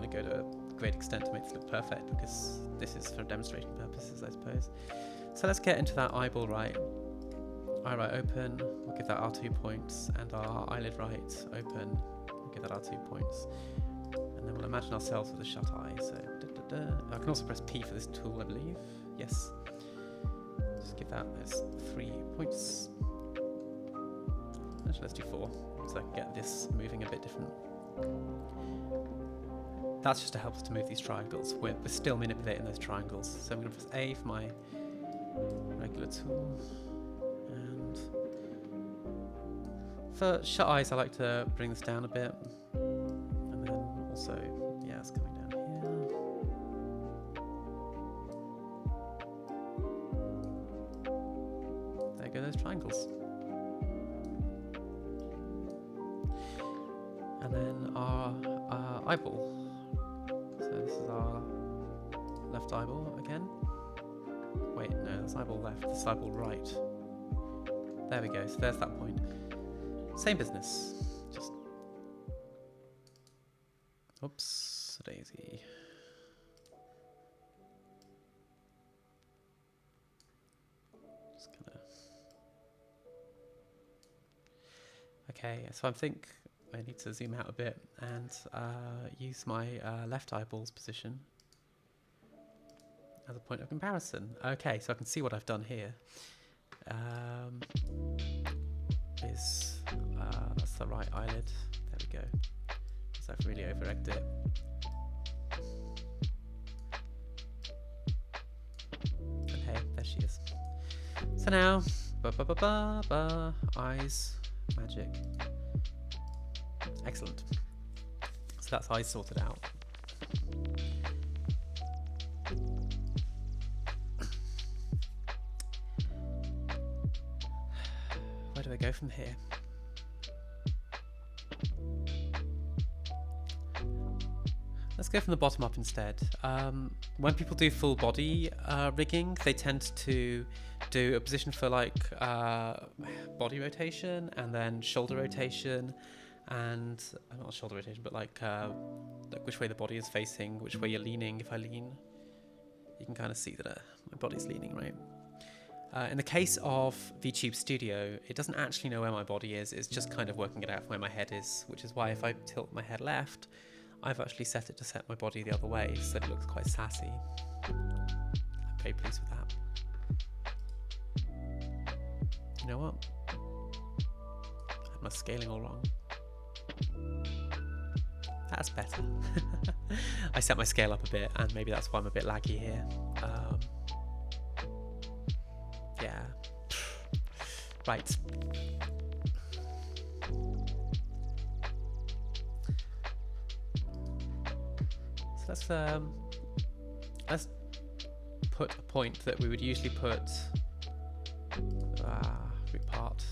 A: go to a great extent to make this look perfect, because this is for demonstration purposes, I suppose. So let's get into that eyeball right. Eye right open, we'll give that our 2 points, and our eyelid right open, we'll give that our 2 points. And then we'll imagine ourselves with a shut eye. So I can also press P for this tool, I believe. Yes. Just give that those 3 points. Actually, let's do 4, so I can get this moving a bit different. That's just to help us to move these triangles. We're still manipulating those triangles. So I'm going to press A for my regular tool. And for shut eyes, I like to bring this down a bit. And then also, yeah, it's coming down here. There go those triangles. And then our eyeball. So this is our left eyeball again. Wait, no, that's eyeball left, this is eyeball right. There we go, so there's that point. Same business. Just... oops, daisy. Just gonna... okay, so I think I need to zoom out a bit and use my left eyeball's position as a point of comparison. Okay, so I can see what I've done here. That's the right eyelid. There we go. So I've really over-egged it. Okay, there she is. So now, eyes, magic. Excellent. So that's eyes sorted out. Where do I go from here? Let's go from the bottom up instead. When people do full body rigging, they tend to do a position for like body rotation and then shoulder rotation, and not shoulder rotation, but like which way the body is facing, which way you're leaning. If I lean, you can kind of see that my body's leaning, right? In the case of VTube Studio, it doesn't actually know where my body is, it's just kind of working it out from where my head is, which is why if I tilt my head left, I've actually set it to set my body the other way, so it looks quite sassy. I'm very pleased with that. You know what? I had my scaling all wrong. That's better. I set my scale up a bit, and maybe that's why I'm a bit laggy here. Yeah. Right. So let's put a point that we would usually put repart.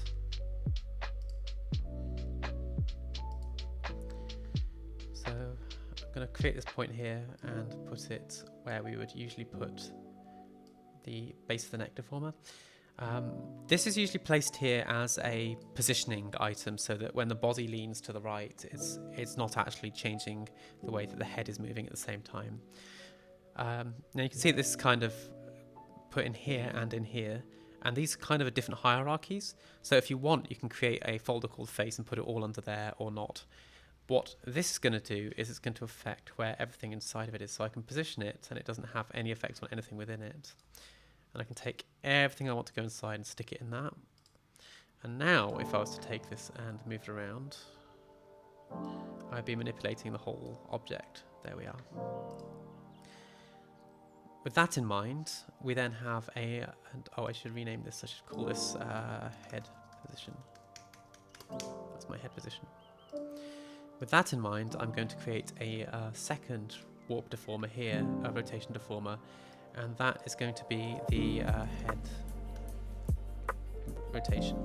A: So I'm going to create this point here and put it where we would usually put the base of the neck deformer. This is usually placed here as a positioning item, so that when the body leans to the right, it's not actually changing the way that the head is moving at the same time. Now you can see this is kind of put in here and in here, and these kind of are different hierarchies. So if you want, you can create a folder called face and put it all under there or not. What this is going to do is it's going to affect where everything inside of it is, so I can position it and it doesn't have any effect on anything within it. And I can take everything I want to go inside and stick it in that. And now, if I was to take this and move it around, I'd be manipulating the whole object. There we are. With that in mind, we then have I should rename this. I should call this head position. That's my head position. With that in mind, I'm going to create a second warp deformer here, a rotation deformer, and that is going to be the head rotation.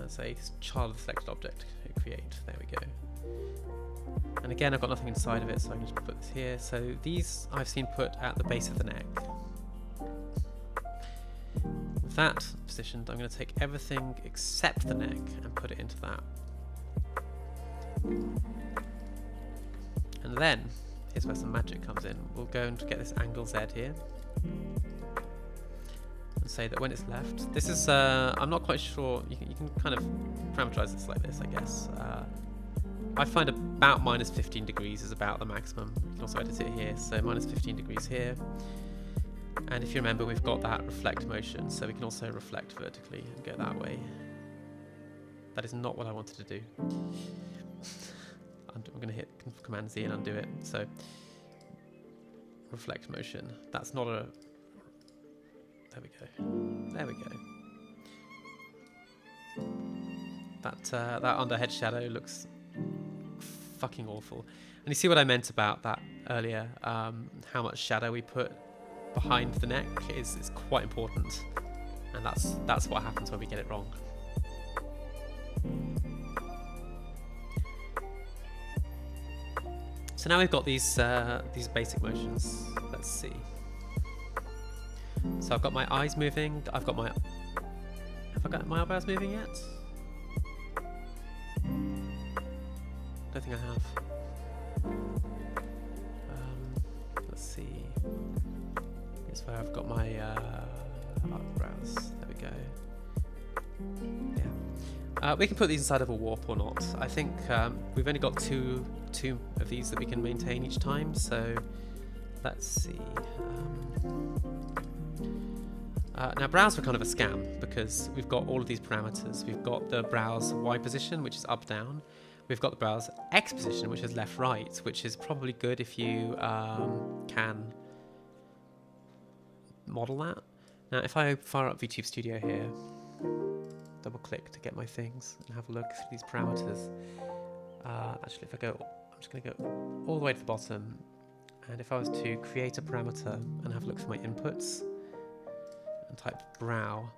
A: As a child of the selected object, create, there we go. And again, I've got nothing inside of it, so I can just put this here. So these I've seen put at the base of the neck. With that positioned, I'm going to take everything except the neck and put it into that. And then, here's where some magic comes in. We'll go and get this angle Z here. And say that when it's left, this is, I'm not quite sure, you can kind of parameterize this like this, I guess. I find about minus 15 degrees is about the maximum. You can also edit it here, so minus 15 degrees here. And if you remember, we've got that reflect motion, so we can also reflect vertically and go that way. That is not what I wanted to do. I'm going to hit Command Z and undo it. So, reflect motion. That's not a... There we go. There we go. That under head shadow looks fucking awful. And you see what I meant about that earlier? How much shadow we put behind the neck is quite important, and that's what happens when we get it wrong. So now we've got these basic motions. Let's see. So I've got my eyes moving. Have I got my eyebrows moving yet? Don't think I have. Let's see. Here's where I've got my eyebrows. There we go. Yeah. We can put these inside of a warp or not. I think we've only got two of these that we can maintain each time. So let's see. Now brows are kind of a scam because we've got all of these parameters. We've got the brows Y position, which is up down. We've got the brows X position, which is left right, which is probably good if you can model that. Now if I fire up VTube Studio here, double click to get my things and have a look through these parameters. Actually, if I go, I'm just going to go all the way to the bottom, and if I was to create a parameter and have a look for my inputs and type brow,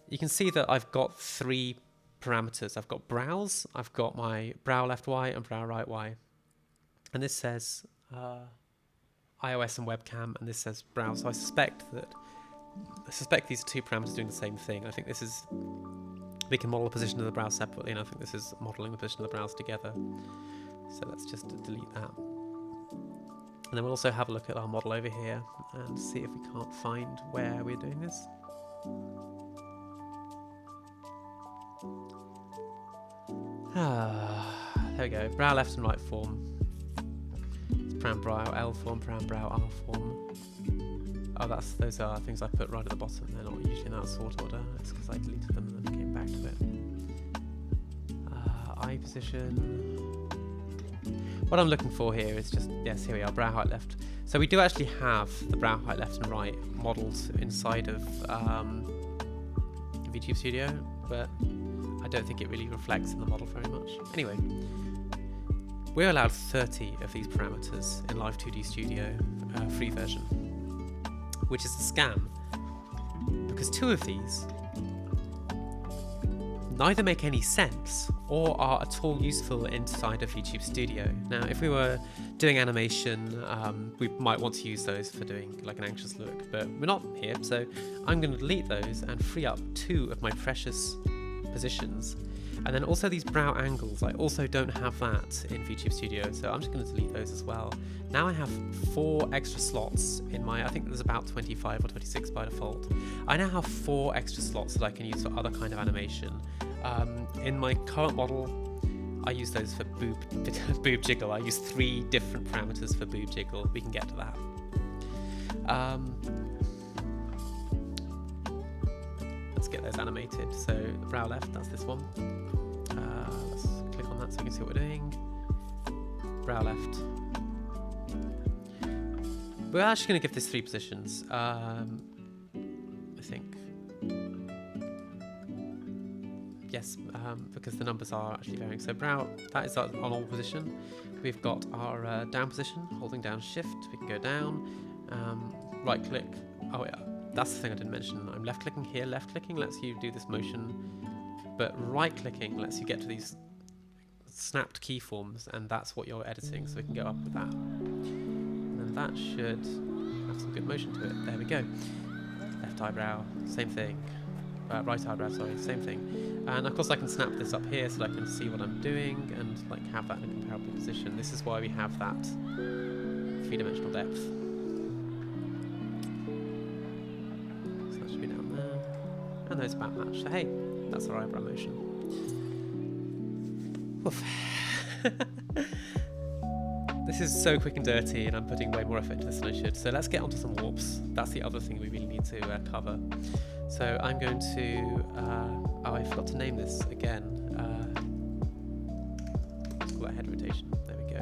A: you can see that I've got three parameters. I've got brows, I've got my brow left Y and brow right Y, and this says iOS and webcam, and this says brow. So I suspect these are two parameters doing the same thing. I think this is, we can model the position of the brows separately, and I think this is modeling the position of the brows together. So let's just delete that. And then we'll also have a look at our model over here and see if we can't find where we're doing this. There we go. Brow left and right form. It's pram brow L form, pram brow R form. Oh, those are things I put right at the bottom. They're not usually in that sort order. It's because I deleted them and then came back to it. Eye position. What I'm looking for here is just, yes, here we are, brow height left. So we do actually have the brow height left and right modelled inside of VTube Studio, but I don't think it really reflects in the model very much. Anyway, we're allowed 30 of these parameters in live2d Studio free version, which is a scam, because two of these neither make any sense or are at all useful inside of VTube Studio. Now, if we were doing animation, we might want to use those for doing like an anxious look, but we're not here, so I'm going to delete those and free up two of my precious positions. And then also these brow angles, I also don't have that in VTube Studio, so I'm just going to delete those as well. Now I have 4 extra slots in my, I think there's about 25 or 26 by default. I now have 4 extra slots that I can use for other kind of animation. In my current model, I use those for boob jiggle. I use 3 different parameters for boob jiggle. We can get to that. Let's get those animated. So the brow left, that's this one. Let's click on that so we can see what we're doing. Brow left. We're actually going to give this 3 positions. I think. Yes, because the numbers are actually varying. So brow, that is on all position. We've got our down position, holding down shift, we can go down. Right click. Oh yeah, that's the thing I didn't mention. I'm left clicking here. Left clicking lets you do this motion, but right clicking lets you get to these snapped keyforms, and that's what you're editing. So we can go up with that, and then that should have some good motion to it. There we go. Left eyebrow, same thing. Right eyebrow, sorry, same thing. And of course I can snap this up here so that I can see what I'm doing and like have that in a comparable position. This is why we have that 3-dimensional depth. So that should be down there. And those about match. So hey, that's our eyebrow motion. Oof. This is so quick and dirty, and I'm putting way more effort into this than I should. So let's get onto some warps. That's the other thing we really need to cover. So I'm going to... oh, I forgot to name this again. Let's call that head rotation. There we go.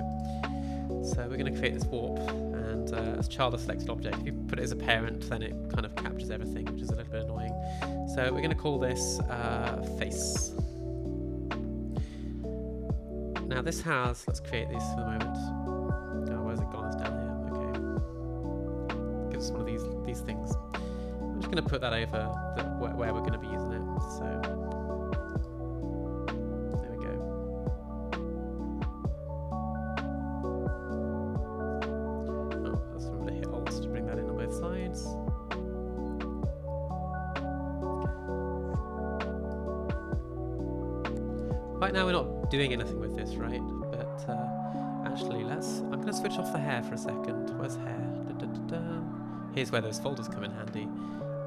A: So we're going to create this warp, and as child of selected object, if you put it as a parent, then it kind of captures everything, which is a little bit annoying. So we're going to call this face. Now this has... Let's create this for the moment. Where's it gone? It's down here. Okay. Gives us one of these things. I'm just going to put that over where we're going to be using it. So there we go. Oh, let's remember to hit Alt to bring that in on both sides. Right now we're not doing anything with this, right? But actually, I'm going to switch off the hair for a second. Where's hair? Here's where those folders come in handy,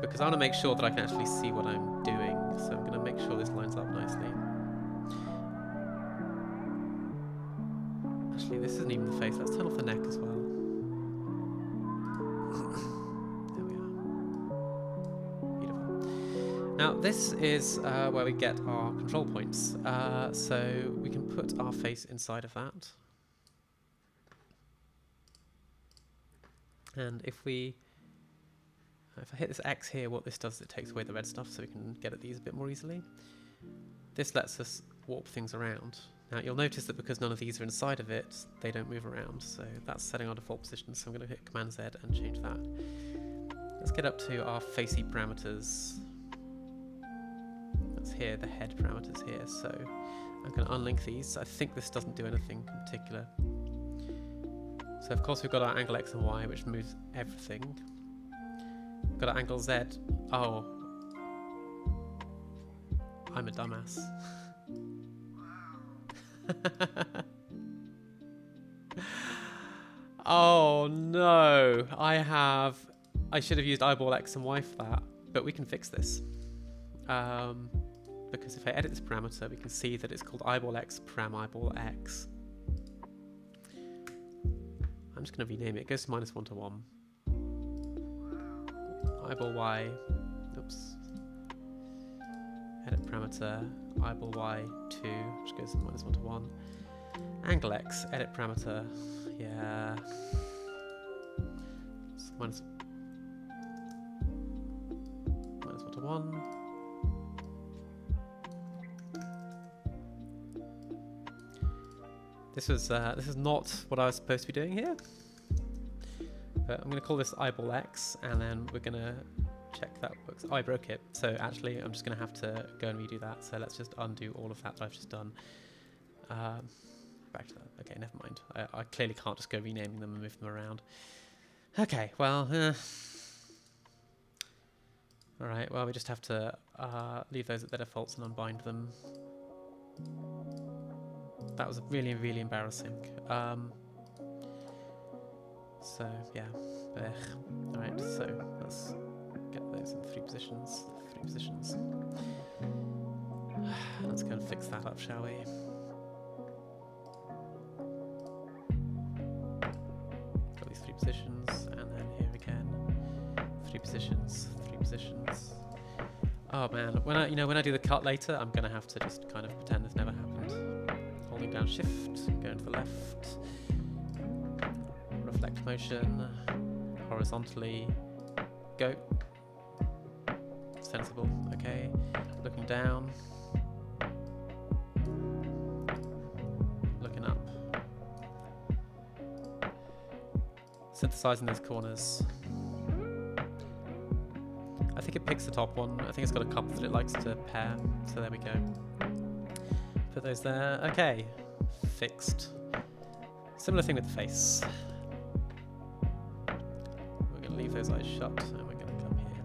A: because I want to make sure that I can actually see what I'm doing. So I'm going to make sure this lines up nicely. Actually, this isn't even the face. Let's turn off the neck as well. There we are. Beautiful. Now this is where we get our control points. So we can put our face inside of that. And if I hit this X here, what this does is it takes away the red stuff so we can get at these a bit more easily. This lets us warp things around. Now you'll notice that because none of these are inside of it, they don't move around. So that's setting our default position. So I'm going to hit Command Z and change that. Let's get up to our facey parameters. That's here, the head parameters here. So I'm going to unlink these. I think this doesn't do anything in particular. So of course we've got our angle X and Y, which moves everything. We've got our angle Z. Oh. I'm a dumbass. Oh no. I should have used eyeball X and Y for that, but we can fix this. Because if I edit this parameter, we can see that it's called eyeball X param eyeball X. I'm just going to rename it. It goes to -1 to 1. Eyeball Y. Oops. Edit parameter. Eyeball Y 2, which goes to -1 to 1. Angle X. Edit parameter. Yeah. So -1 to 1. This is not what I was supposed to be doing here, but I'm going to call this eyeball X, and then we're going to check that works. Oh, I broke it, so actually I'm just going to have to go and redo that. So let's just undo all of that I've just done. Back to that. Okay, never mind. I clearly can't just go renaming them and move them around. Okay, well, all right. Well, we just have to leave those at their defaults and unbind them. That was really, really embarrassing. So yeah. Alright, so let's get those in 3 positions. 3 positions. Let's go and fix that up, shall we? Got these 3 positions, and then here again. 3 positions, 3 positions. Oh man, when I do the cut later, I'm gonna have to just kind of pretend this never happened. Holding down Shift, going to the left, reflect motion, horizontally, go, sensible, okay, looking down, looking up, synthesizing those corners. I think it picks the top one. I think it's got a couple that it likes to pair, so there we go. Put those there. Okay, fixed. Similar thing with the face. We're going to leave those eyes shut, and we're going to come here.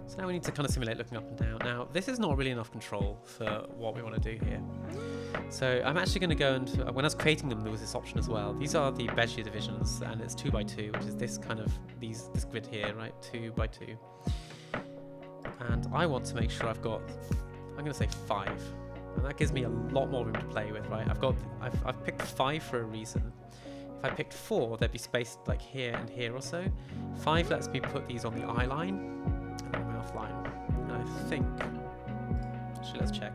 A: So now we need to kind of simulate looking up and down. Now, this is not really enough control for what we want to do here. So I'm actually going to go and, when I was creating them, there was this option as well. These are the Bestiary Divisions, and it's 2x2, which is this kind of, this grid here, right? 2x2. And I want to make sure I've got, I'm going to say 5. And that gives me a lot more room to play with, right? I've picked 5 for a reason. If I picked 4, they'd be spaced like here and here or so. 5 lets me put these on the eye line and the mouth line. And I think, actually let's check.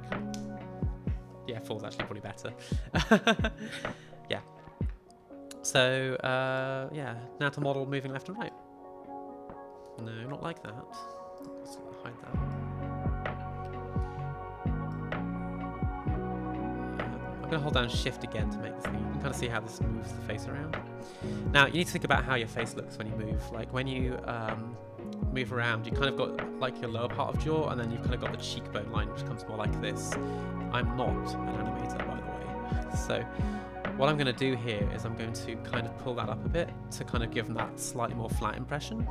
A: Yeah, 4's actually probably better. Yeah. So, yeah, now to model moving left and right. No, not like that. Let's hide that. I'm going to hold down Shift again to make this thing. You can kind of see how this moves the face around. Now, you need to think about how your face looks when you move. Like, when you move around, you kind of got, like, your lower part of jaw, and then you've kind of got the cheekbone line, which comes more like this. I'm not an animator, by the way. So, what I'm going to do here is I'm going to kind of pull that up a bit to kind of give them that slightly more flat impression.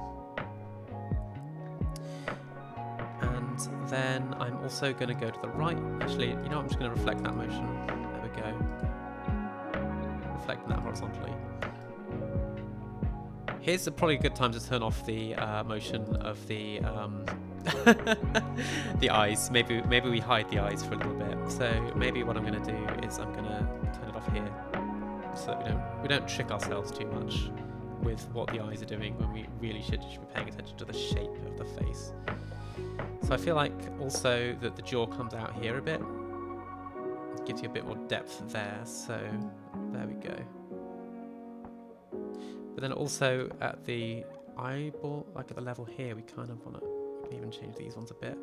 A: And then I'm also going to go to the right. Actually, you know what? I'm just going to reflect that motion. There we go. Reflecting that horizontally. Here's probably a good time to turn off the motion of the the eyes. Maybe we hide the eyes for a little bit. So maybe what I'm going to do is I'm going to turn it off here, so that we don't trick ourselves too much with what the eyes are doing when we really should be paying attention to the shape of the face. So I feel like also that the jaw comes out here a bit. It gives you a bit more depth there. So there we go. But then also at the eyeball, like at the level here, we kind of want to, we can even change these ones a bit.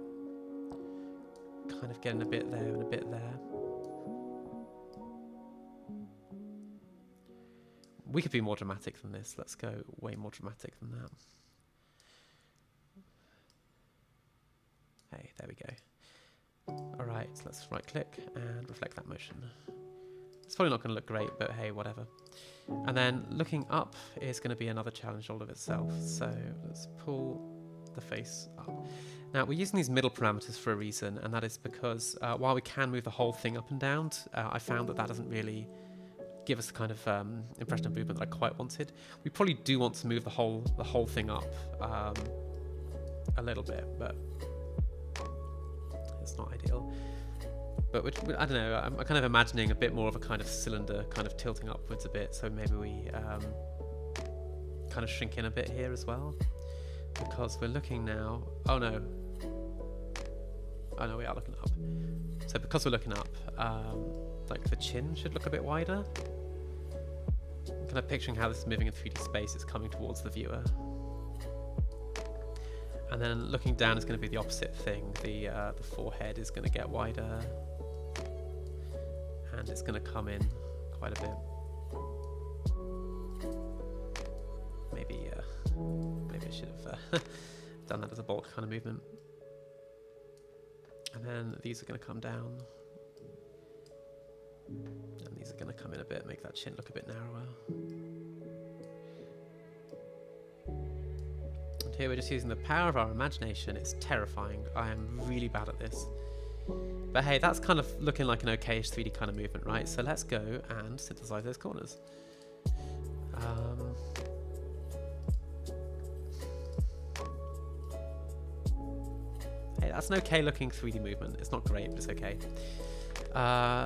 A: Kind of getting a bit there and a bit there. We could be more dramatic than this. Let's go way more dramatic than that. Hey, there we go. All right, so let's right click and reflect that motion. It's probably not going to look great, but hey, whatever. And then looking up is going to be another challenge all of itself. So let's pull the face up. Now we're using these middle parameters for a reason, and that is because while we can move the whole thing up and down, I found that doesn't really give us the kind of impression of movement that I quite wanted. We probably do want to move the whole thing up a little bit, but it's not ideal. But I don't know, I'm kind of imagining a bit more of a kind of cylinder kind of tilting upwards a bit, so maybe we kind of shrink in a bit here as well, because we're looking now, oh no, we are looking up. So because we're looking up, like the chin should look a bit wider. I'm kind of picturing how this is moving in 3D space, it's coming towards the viewer. And then looking down is going to be the opposite thing, the forehead is going to get wider. And it's going to come in quite a bit. Maybe I should have done that as a bulk kind of movement. And then these are going to come down. And these are going to come in a bit, make that chin look a bit narrower. And here we're just using the power of our imagination. It's terrifying. I am really bad at this. But hey, that's kind of looking like an okayish 3D kind of movement, right? So let's go and synthesize those corners. Hey, that's an okay looking 3D movement. It's not great, but it's okay.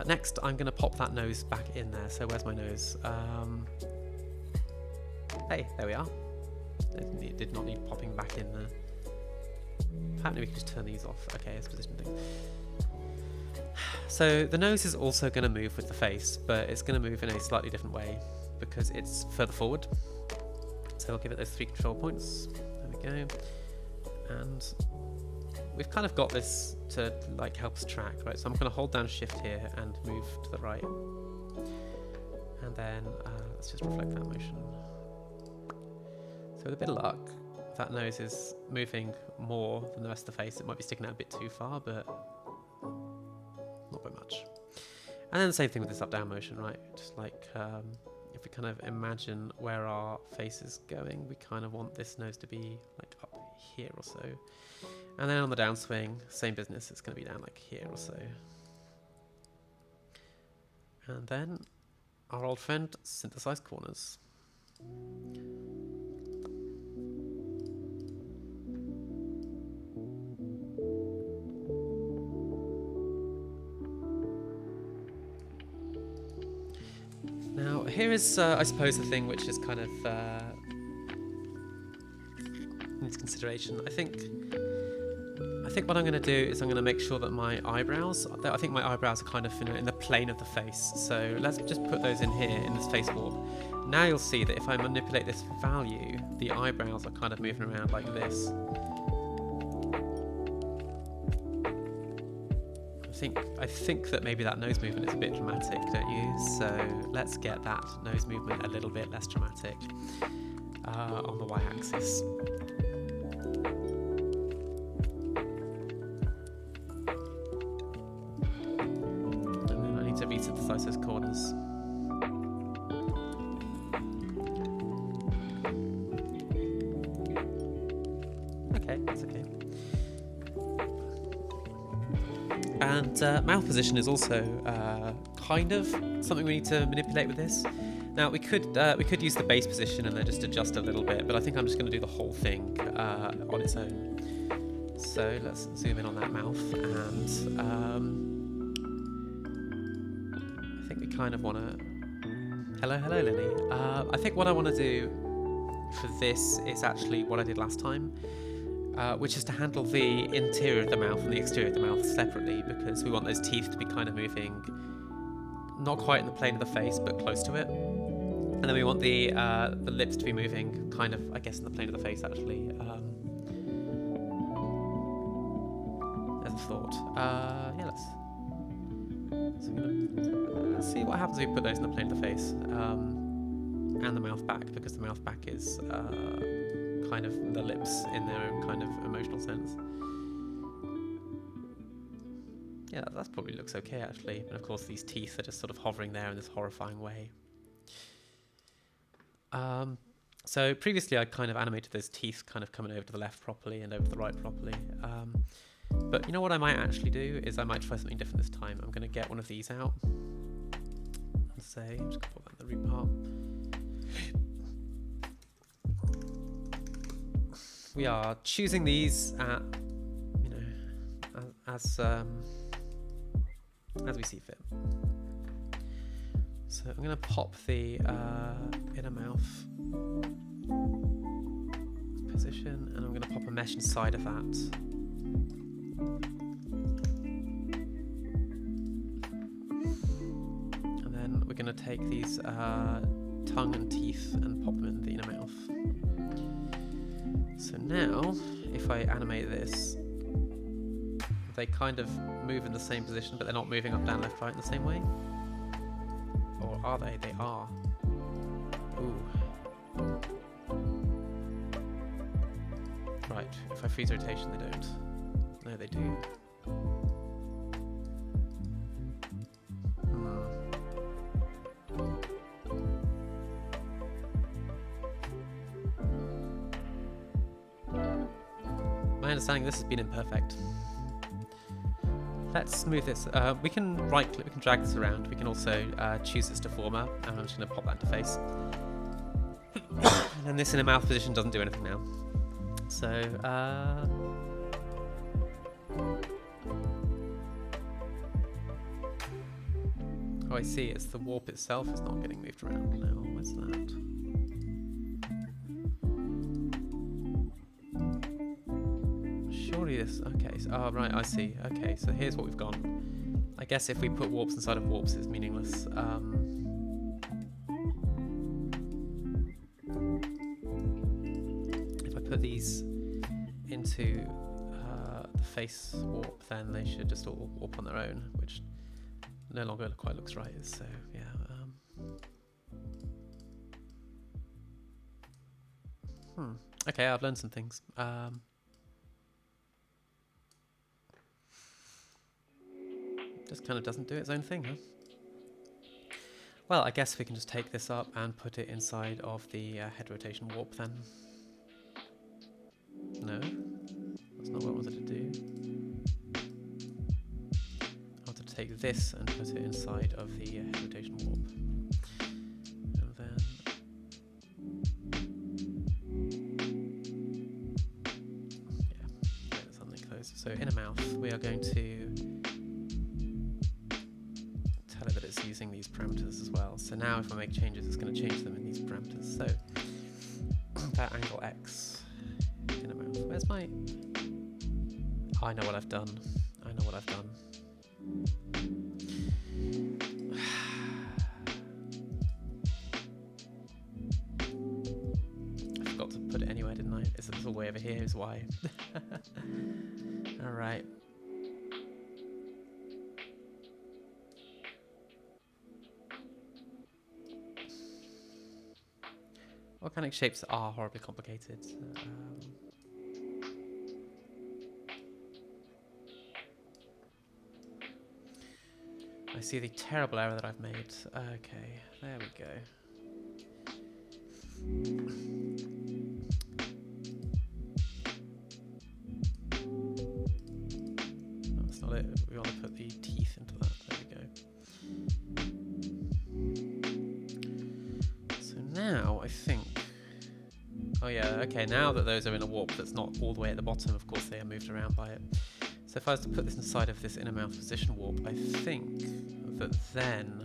A: Next, I'm going to pop that nose back in there. So where's my nose? Hey, there we are. It did not need popping back in there. Apparently we can just turn these off. Okay, it's position thing. So the nose is also going to move with the face, but it's going to move in a slightly different way because it's further forward. So I'll give it those 3 control points. There we go. And we've kind of got this to like help us track, right? So I'm going to hold down Shift here and move to the right. And then let's just reflect that motion. So with a bit of luck, that nose is moving more than the rest of the face. It might be sticking out a bit too far, but not by much. And then the same thing with this up-down motion, right? Just like if we kind of imagine where our face is going, we kind of want this nose to be like up here or so. And then on the downswing, same business, it's going to be down like here or so. And then our old friend, synthesized corners. Now, here is, I suppose, the thing which is kind of needs consideration. I think what I'm going to do is I'm going to make sure that my eyebrows, I think my eyebrows are kind of in the plane of the face. So let's just put those in here in this face warp. Now you'll see that if I manipulate this value, the eyebrows are kind of moving around like this. I think that maybe that nose movement is a bit dramatic, don't you? So let's get that nose movement a little bit less dramatic on the y-axis. And then I need to resynthesize those corners. Okay, that's okay. And mouth position is also kind of something we need to manipulate with this. Now we could use the base position and then just adjust a little bit, but I think I'm just going to do the whole thing on its own. So let's zoom in on that mouth, and I think we kind of want to. Hello, Lily. I think what I want to do for this is actually what I did last time. Which is to handle the interior of the mouth and the exterior of the mouth separately, because we want those teeth to be kind of moving not quite in the plane of the face, but close to it. And then we want the lips to be moving kind of, I guess, in the plane of the face, actually. As a thought. Yeah, let's see what happens if we put those in the plane of the face. And the mouth back, because the mouth back is kind of the lips in their own kind of emotional sense. Yeah, that probably looks okay actually. And of course these teeth are just sort of hovering there in this horrifying way. So previously I kind of animated those teeth kind of coming over to the left properly and over to the right properly. But you know what I might actually do is I might try something different this time. I'm going to get one of these out and say, I'm just going to put that in the root part. We are choosing these at, you know, as we see fit. So I'm going to pop the inner mouth position, and I'm going to pop a mesh inside of that. And then we're going to take these tongue and teeth and pop them in the inner mouth. So now, if I animate this, they kind of move in the same position, but they're not moving up, down, left, right in the same way. Or are they? They are. Ooh. Right, if I freeze rotation, they don't. No, they do. My understanding this has been imperfect. Let's move this. We can right click, we can drag this around. We can also choose this deformer, and I'm just going to pop that into face. And then this in a mouth position doesn't do anything now. So, oh, I see. It's the warp itself is not getting moved around now. What's that? Surely this. Okay. So, oh, right. I see. Okay. So here's what we've gone. I guess if we put warps inside of warps, it's meaningless. If I put these into the face warp, then they should just all warp on their own, which no longer quite looks right. So yeah. Okay, I've learned some things. Just kind of doesn't do its own thing, huh? Well, I guess we can just take this up and put it inside of the head rotation warp then. No, that's not what I wanted to do. I wanted to take this and put it inside of the head rotation warp. And then get something close. So inner mouth, we are going to tell it that it's using these parameters as well. So now if I make changes, it's going to change them in these parameters. So that angle X, inner mouth. Where's my... Oh, I know what I've done. I know what I've done. I forgot to put it anywhere, didn't I? It's a little way over here is why. Alright. Organic shapes are horribly complicated. I see the terrible error that I've made. Okay, there we go. That's not it. We want to put the teeth into that. There we go. So now I think... Oh yeah, okay, now that those are in a warp that's not all the way at the bottom, of course they are moved around by it. So if I was to put this inside of this inner mouth position warp, I think that then,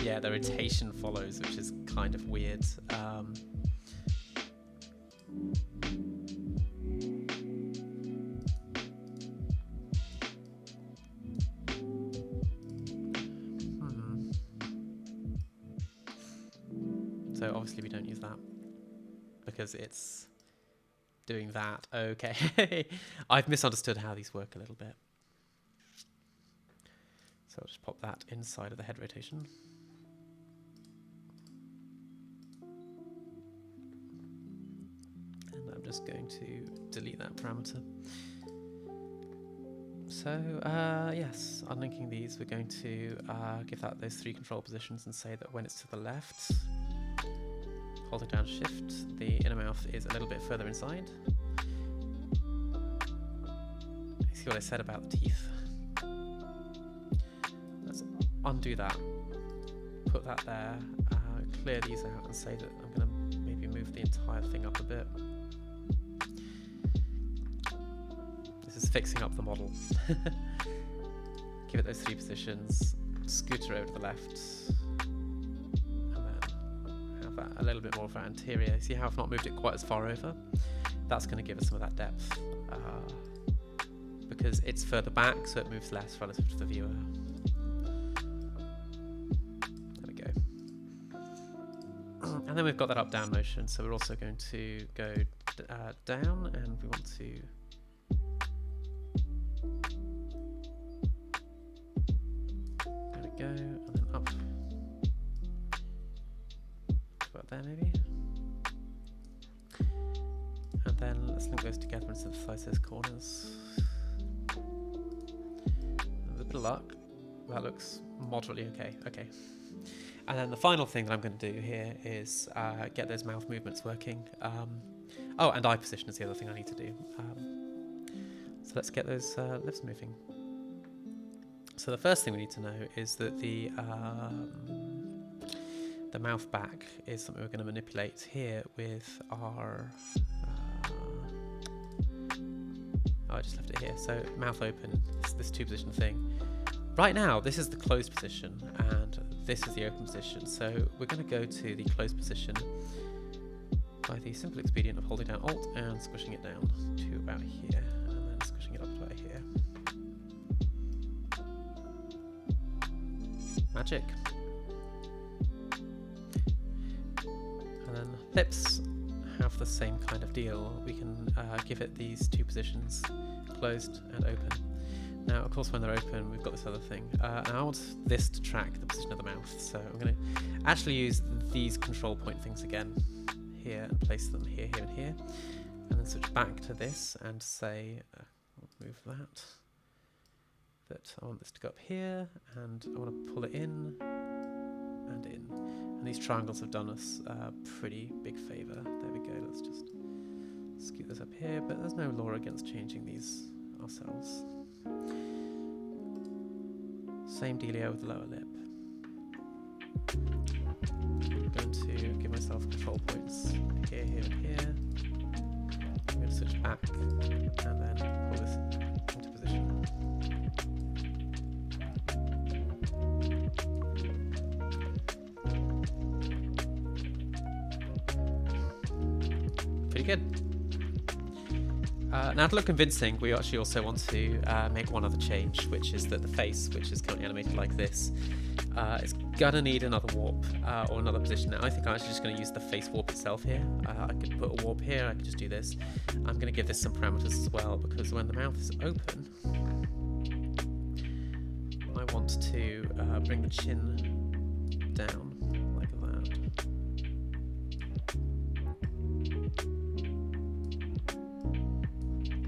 A: yeah, the rotation follows, which is kind of weird. So obviously we don't use that because it's doing that. Okay. I've misunderstood how these work a little bit. So I'll just pop that inside of the head rotation. And I'm just going to delete that parameter. So yes, unlinking these, we're going to give that those 3 control positions and say that when it's to the left, holding down shift, the inner mouth is a little bit further inside. You see what I said about the teeth? Let's undo that, put that there, clear these out and say that I'm going to maybe move the entire thing up a bit. This is fixing up the model. Give it those 3 positions, scooter over to the left, a little bit more of our anterior. See how I've not moved it quite as far over? That's going to give us some of that depth because it's further back, so it moves less relative to the viewer. There we go. And then we've got that up-down motion, so we're also going to go down, and we want to there we go, and then up. There maybe, and then let's link those together and synthesize those corners. With a bit of luck, that looks moderately okay. Okay, and then the final thing that I'm going to do here is get those mouth movements working. Oh, and eye position is the other thing I need to do. So let's get those lips moving. So the first thing we need to know is that the mouth back is something we're going to manipulate here with our... oh, I just left it here. So mouth open, this 2-position thing. Right now, this is the closed position, and this is the open position. So we're going to go to the closed position by the simple expedient of holding down Alt and squishing it down to about here, and then squishing it up to about here. Magic. And then lips have the same kind of deal. We can give it these 2 positions, closed and open. Now, of course, when they're open, we've got this other thing. And I want this to track the position of the mouth. So I'm going to actually use these control point things again here and place them here, here, and here. And then switch back to this and say, I'll move that. That I want this to go up here, and I want to pull it in and in. And these triangles have done us a pretty big favour. There we go, let's just scoot this up here, but there's no law against changing these ourselves. Same dealio with the lower lip. I'm going to give myself control points here, here, and here. I'm going to switch back and then pull this into position. Pretty good. Now to look convincing, we actually also want to make one other change, which is that the face, which is currently animated like this, is gonna need another warp or another position. Now I think I'm actually just gonna use the face warp itself here. I could put a warp here, I could just do this. I'm gonna give this some parameters as well, because when the mouth is open, I want to bring the chin down like that.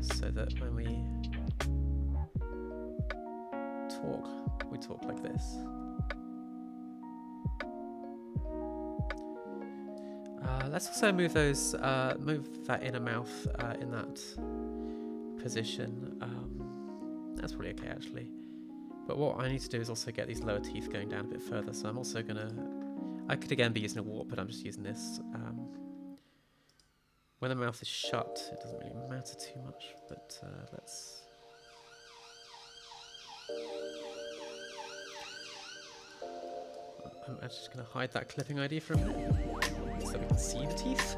A: So that when we talk like this. Let's also move those, move that inner mouth in that position. That's probably okay actually. But what I need to do is also get these lower teeth going down a bit further. So I'm also gonna, I could again be using a warp, but I'm just using this. When the mouth is shut, it doesn't really matter too much, but let's... I'm actually just going to hide that clipping ID for a minute, so we can see the teeth.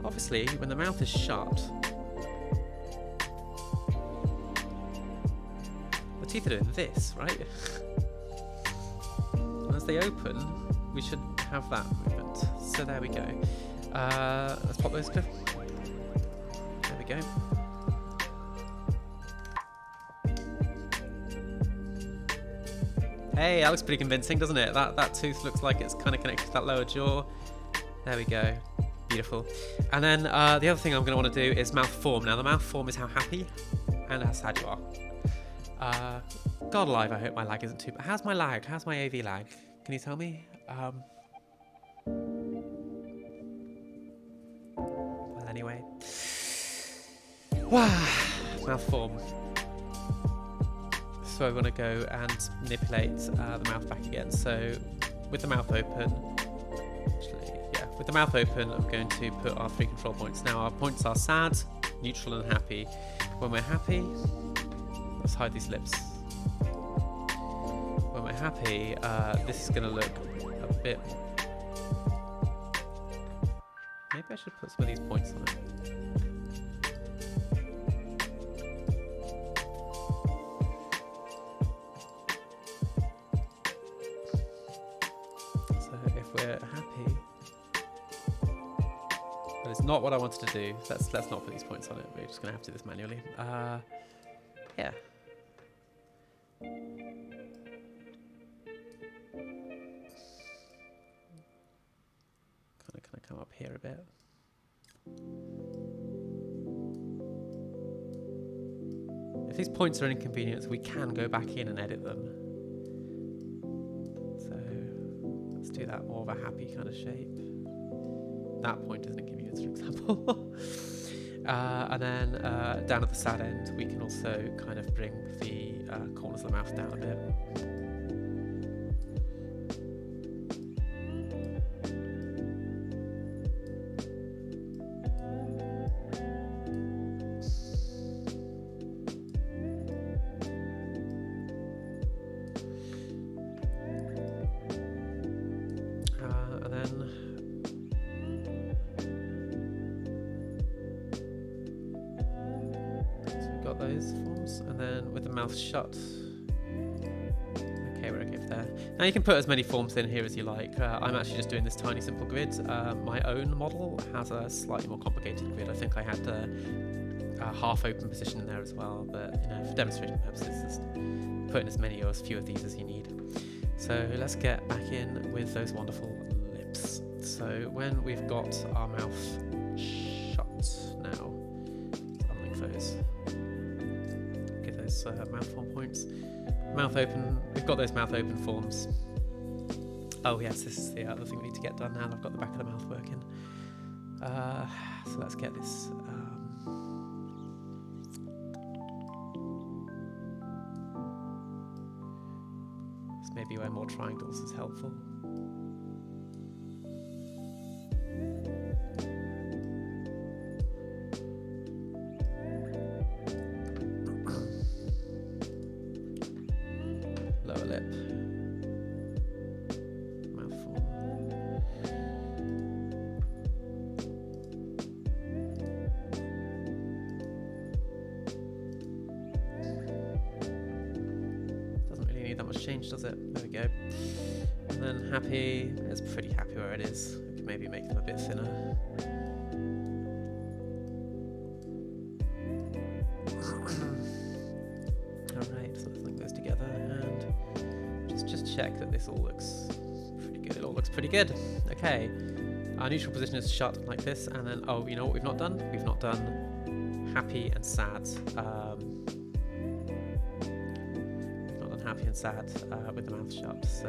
A: Obviously, when the mouth is shut, the teeth are doing this, right? And as they open, we should have that movement. So there we go. Let's pop those clip. There we go. Hey, that looks pretty convincing, doesn't it? That tooth looks like it's kind of connected to that lower jaw. There we go. Beautiful. And then the other thing I'm going to want to do is mouth form. Now the mouth form is how happy and how sad you are. God alive, I hope my lag isn't too bad. How's my lag? How's my AV lag? Can you tell me? Well, anyway. Mouth form. So I want to go and manipulate the mouth back again. So with the mouth open, actually, yeah, with the mouth open, I'm going to put our 3 control points. Now our points are sad, neutral, and happy. When we're happy, let's hide these lips. When we're happy, this is going to look a bit... Maybe I should put some of these points on it. So if we're happy... That is not what I wanted to do. Let's not put these points on it. We're just going to have to do this manually. Yeah. Kind of come up here a bit. If these points are an inconvenience, we can go back in and edit them. So let's do that more of a happy kind of shape. That point is an inconvenience, for example. And then down at the sad end, we can also kind of bring the corners of the mouth down a bit. Those forms, and then with the mouth shut. Okay, we're okay for there. Now you can put as many forms in here as you like. I'm actually just doing this tiny simple grid. My own model has a slightly more complicated grid. I think I had a half open position in there as well, but you know, for demonstration purposes, just put in as many or as few of these as you need. So let's get back in with those wonderful lips. So when we've got our mouth shut now, let's unlink those. Mouth form points. Mouth open. We've got those mouth open forms. Oh yes, this is the other thing we need to get done now. I've got the back of the mouth working. So let's get this. That's maybe where more triangles is helpful. Lower lip. Mouthful. Doesn't really need that much change, does it? There we go. And then happy. It's pretty happy where it is. We could maybe make them a bit thinner. Alright, so let's link those together and just check that this all looks pretty good. It all looks pretty good. Okay. Our neutral position is shut like this, and then, oh, you know what we've not done? We've not done happy and sad. We've not done happy and sad with the mouth shut, so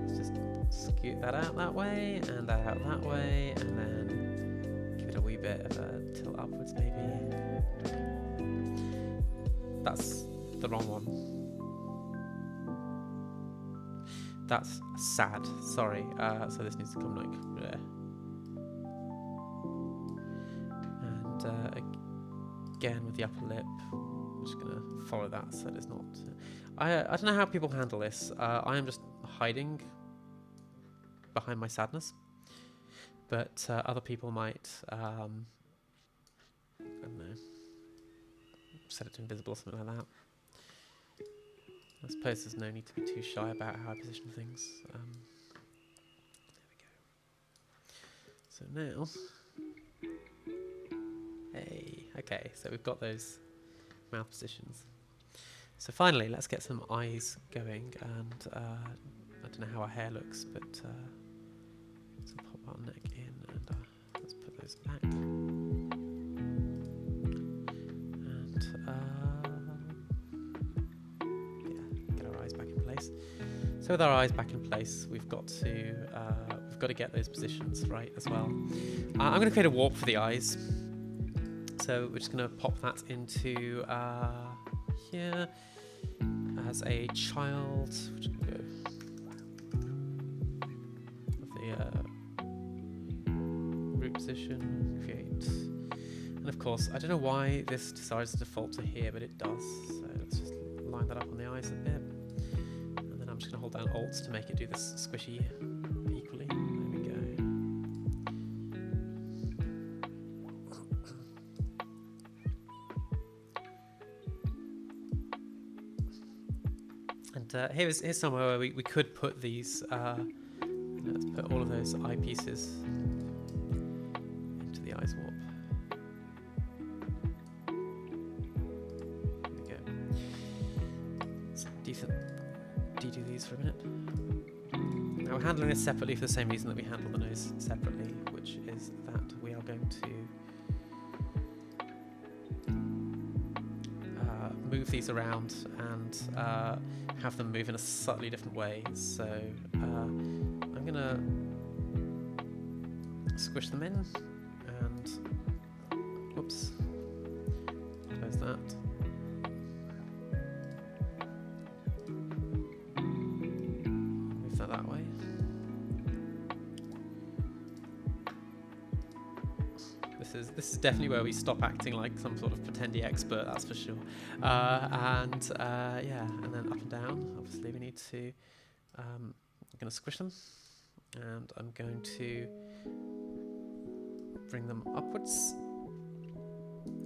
A: let's just scoot that out that way, and that out that way, and then give it a wee bit of a tilt upwards maybe. That's the wrong one. That's sad, sorry. So this needs to come like there. And again with the upper lip, I'm just gonna follow that so that it's not... I don't know how people handle this. I am just hiding behind my sadness. But other people might, I don't know, set it to invisible or something like that. I suppose there's no need to be too shy about how I position things. There we go. So now, hey, okay, so we've got those mouth positions. So finally, let's get some eyes going, and I don't know how our hair looks, but let's pop our neck in, and let's put those back. So with our eyes back in place, we've got to get those positions right as well. I'm going to create a warp for the eyes. So we're just going to pop that into here as a child. We're just going to go of the root position, create. And of course, I don't know why this decides to default to here, but it does. So let's just line that up on the eyes a bit. I'm just going to hold down Alt to make it do this squishy equally. There we go. And here's somewhere where we could put these, let's put all of those eyepieces into the eyes warp. There we go. It's decent. Do these for a minute. Now we're handling this separately for the same reason that we handle the nose separately, which is that we are going to move these around and have them move in a slightly different way. So I'm going to squish them in and whoops, close that. That way. This is definitely where we stop acting like some sort of pretendy expert, that's for sure. Yeah, and then up and down. Obviously, we need to. I'm going to squish them, and I'm going to bring them upwards,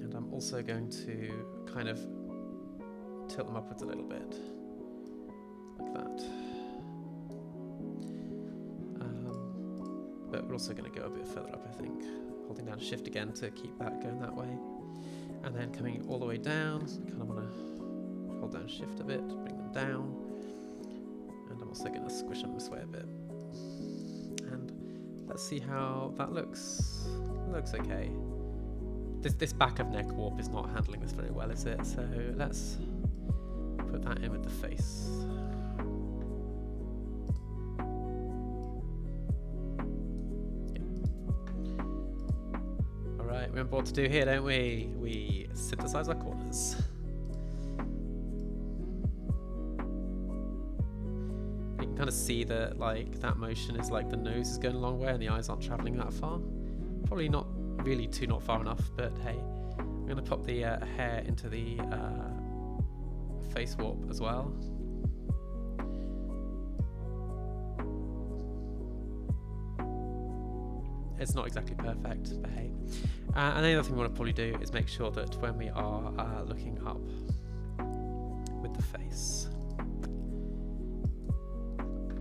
A: and I'm also going to kind of tilt them upwards a little bit, like that. But we're also going to go a bit further up, I think. Holding down Shift again to keep that going that way. And then coming all the way down, kind of want to hold down Shift a bit, bring them down. And I'm also going to squish them this way a bit. And let's see how that looks. Looks okay. This back of neck warp is not handling this very well, is it? So let's put that in with the face. We remember what to do here, don't we? We synthesize our corners. kind of see that like that motion is like the nose is going a long way and the eyes aren't traveling that far. Probably not really not far enough, but hey, I'm going to pop the hair into the face warp as well. It's not exactly perfect, but hey. And the other thing we want to probably do is make sure that when we are looking up with the face,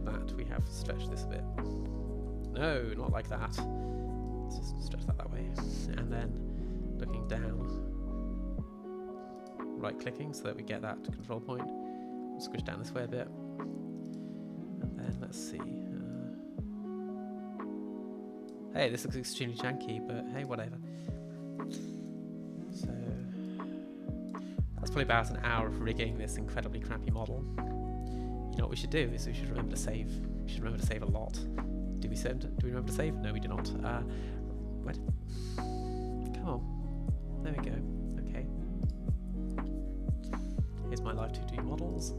A: that we have stretched this a bit. No, not like that. Let's just stretch that way. And then looking down, right clicking so that we get that control point. Squish down this way a bit. And then let's see. Hey, this looks extremely janky, but hey, whatever. So that's probably about an hour of rigging this incredibly crappy model. You know what we should do is we should remember to save. We should remember to save a lot. Do we remember to save? No, we do not. Wait. Come on. There we go. Okay. Here's my live2d models.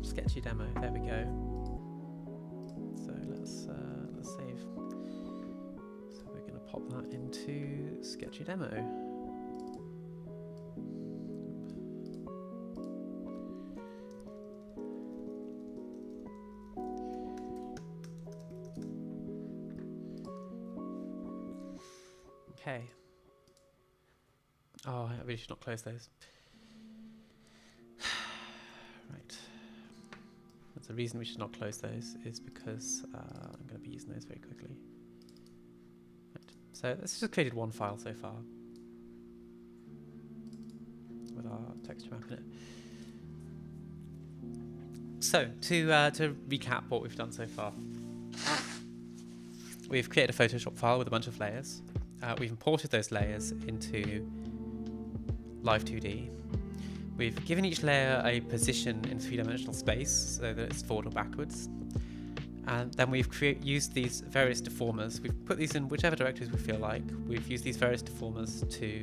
A: Sketchy demo. There we go. So let's save. So we're going to pop that into sketchy demo. Okay. Oh, I really should not close those. Right. The reason we should not close those is because I'm going to be using those very quickly. Right. So this has just created one file so far with our texture map in it. So to recap what we've done so far, we've created a Photoshop file with a bunch of layers. We've imported those layers into live2d. We've given each layer a position in three-dimensional space so that it's forward or backwards. And then we've used these various deformers. We've put these in whichever directories we feel like. We've used these various deformers to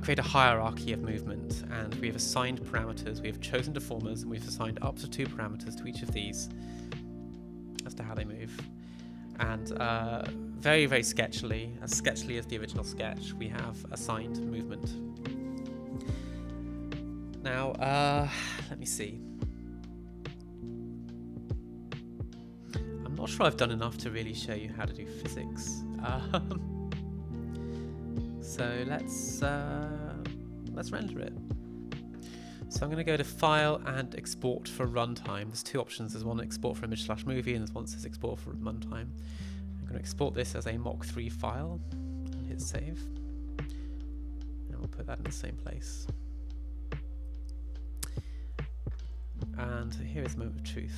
A: create a hierarchy of movement. And we have assigned parameters. We have chosen deformers, and we've assigned up to 2 parameters to each of these as to how they move. And very, very sketchily, as sketchily as the original sketch, we have assigned movement. Now, let me see. I'm not sure I've done enough to really show you how to do physics. So let's render it. So I'm going to go to File and Export for Runtime. There's 2 options. There's one export for image/movie, and there's one that says export for runtime. I'm going to export this as a Mach3 file and hit save. And we'll put that in the same place. And here is the moment of truth.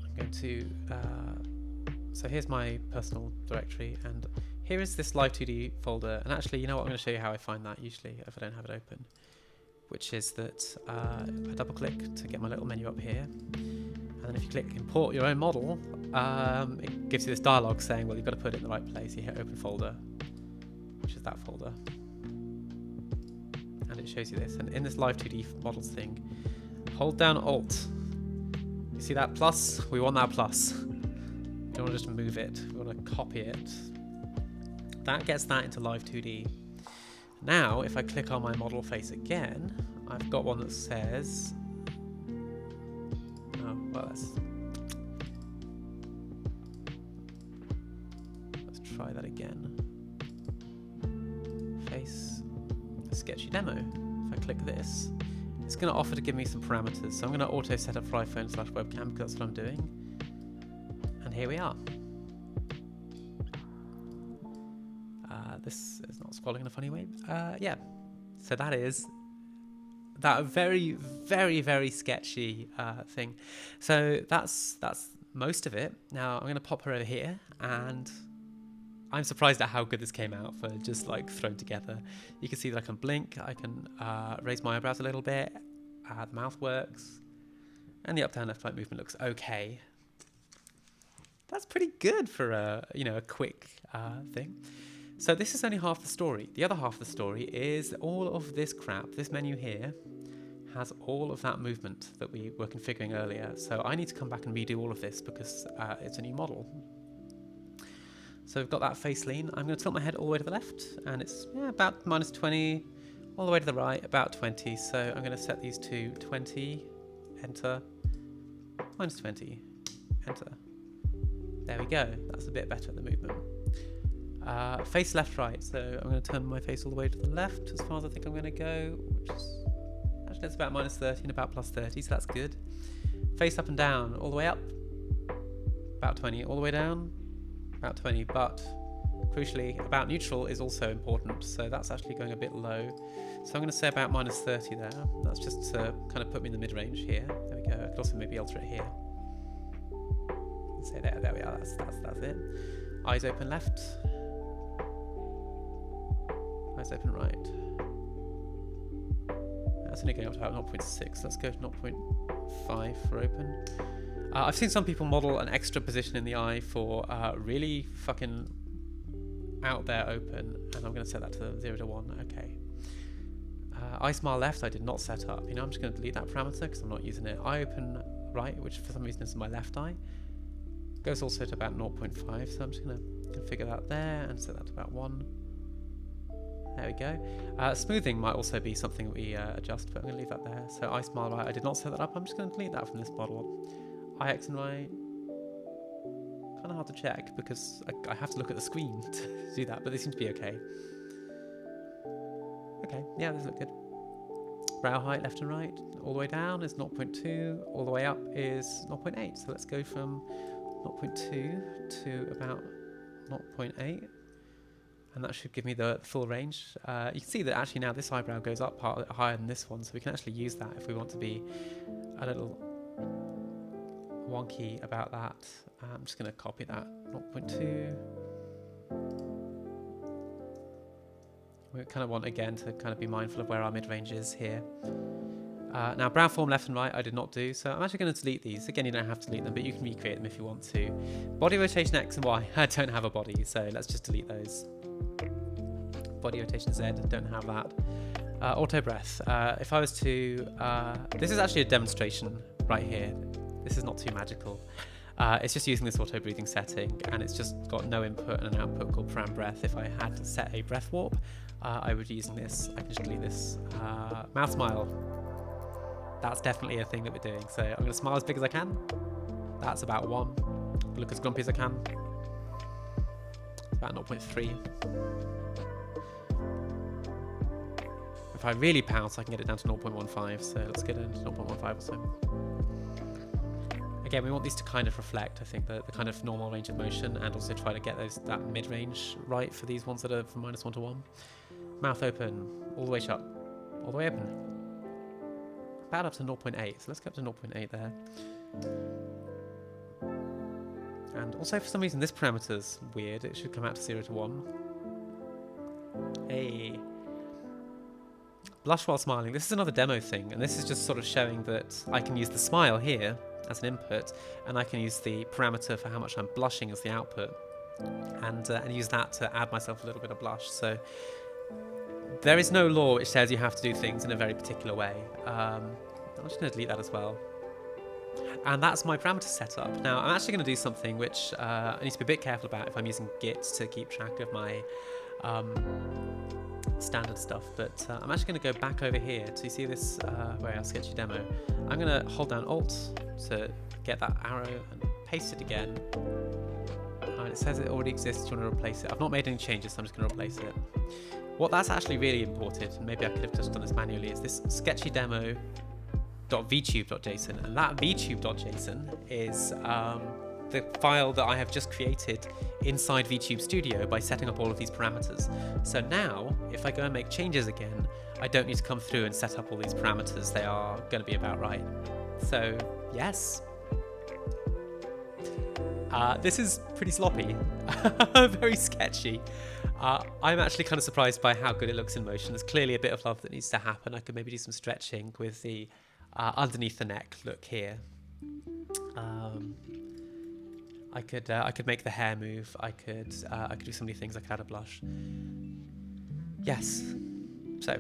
A: I'm going to, so here's my personal directory, and here is this live2d folder. And actually, you know what, I'm going to show you how I find that usually if I don't have it open, which is that I double click to get my little menu up here. And then if you click import your own model, it gives you this dialog saying, well, you've got to put it in the right place. You hit open folder, which is that folder. And it shows you this. And in this live2d models thing, hold down Alt. You see that plus? We want that plus. We don't want to just move it. We want to copy it. That gets that into live2d. Now, if I click on my model face again, I've got one that says, well, let's try that again. Face sketchy demo. If I click this, it's going to offer to give me some parameters. So I'm going to auto set up for iPhone/webcam because that's what I'm doing. And here we are. This is not scrolling in a funny way. Yeah. So that is that very, very, very sketchy thing. So that's most of it. Now I'm going to pop her over here, and I'm surprised at how good this came out for just like thrown together. You can see that I can blink, I can raise my eyebrows a little bit, the mouth works, and the up, down, left, right movement looks okay. that's pretty good for a quick thing. So this is only half the story. The other half of the story is all of this crap. This menu here has all of that movement that we were configuring earlier. So I need to come back and redo all of this because it's a new model. So we've got that face lean. I'm going to tilt my head all the way to the left, and it's about -20, all the way to the right, about 20. So I'm going to set these to 20, enter, -20, enter. There we go. That's a bit better at the movement. Face left, right. So I'm going to turn my face all the way to the left as far as I think I'm going to go, which is actually that's about -30 and about +30, so that's good. Face up and down, all the way up, about 20, all the way down, about 20, but crucially, about neutral is also important, so that's actually going a bit low. So I'm going to say about -30 there. That's just to kind of put me in the mid-range here. There we go. I could also maybe alter it here. Say there we are. That's it. Eyes open left. Eyes open right. That's only going up to about 0.6. Let's go to 0.5 for open. I've seen some people model an extra position in the eye for really fucking out there open, and I'm going to set that to 0 to 1. Okay. Eye smile left I did not set up. I'm just going to delete that parameter because I'm not using it. Eye open right, which for some reason is my left eye, goes also to about 0.5, so I'm just going to configure that there and set that to about 1. There we go. Smoothing might also be something we adjust, but I'm going to leave that there. So eye smile right, I did not set that up. I'm just going to delete that from this model. Eye X and Y, kind of hard to check because I have to look at the screen to do that, but they seem to be okay. Okay, yeah, those look good. Brow height left and right, all the way down is 0.2, all the way up is 0.8. So let's go from 0.2 to about 0.8. And that should give me the full range. You can see that actually now this eyebrow goes up higher than this one, so we can actually use that if we want to be a little wonky about that. I'm just going to copy that, 0.2. We kind of want, again, to kind of be mindful of where our mid-range is here. Now, brow form left and right I did not do, so I'm actually going to delete these. Again, you don't have to delete them, but you can recreate them if you want to. Body rotation X and Y, I don't have a body, so let's just delete those. Body rotation Z, don't have that. Auto breath, if I was to, this is actually a demonstration right here. This is not too magical. It's just using this auto breathing setting, and it's just got no input and an output called param breath. If I had to set a breath warp, I would be using this. I can just delete this. Mouth smile, that's definitely a thing that we're doing. So I'm going to smile as big as I can. That's about 1. Look as grumpy as I can. About 0.3. If I really pounce, I can get it down to 0.15, so let's get it to 0.15 or so. Again, we want these to kind of reflect, I think, the kind of normal range of motion, and also try to get that mid-range right for these ones that are from -1 to 1. Mouth open, all the way shut, all the way open. About up to 0.8, so let's go up to 0.8 there. And also, for some reason, this parameter's weird. It should come out to 0 to 1. Hey. Blush while smiling. This is another demo thing, and this is just sort of showing that I can use the smile here as an input, and I can use the parameter for how much I'm blushing as the output, and use that to add myself a little bit of blush. So there is no law which says you have to do things in a very particular way. I'm just going to delete that as well. And that's my parameter setup. Now I'm actually going to do something which I need to be a bit careful about if I'm using Git to keep track of my standard stuff, but I'm actually going to go back over here to see this where our sketchy demo. I'm going to hold down Alt to get that arrow and paste it again. And it says it already exists. Do you want to replace it? I've not made any changes, so I'm just going to replace it. What that's actually really imported, and maybe I could have just done this manually, is this sketchy demo.vtube.json, and that vtube.json is the file that I have just created inside VTube Studio by setting up all of these parameters. So now, if I go and make changes again, I don't need to come through and set up all these parameters. They are going to be about right. So, yes. This is pretty sloppy, very sketchy. I'm actually kind of surprised by how good it looks in motion. There's clearly a bit of love that needs to happen. I could maybe do some stretching with the underneath the neck look here. I could make the hair move. I could do so many things. I could add a blush. Yes. So,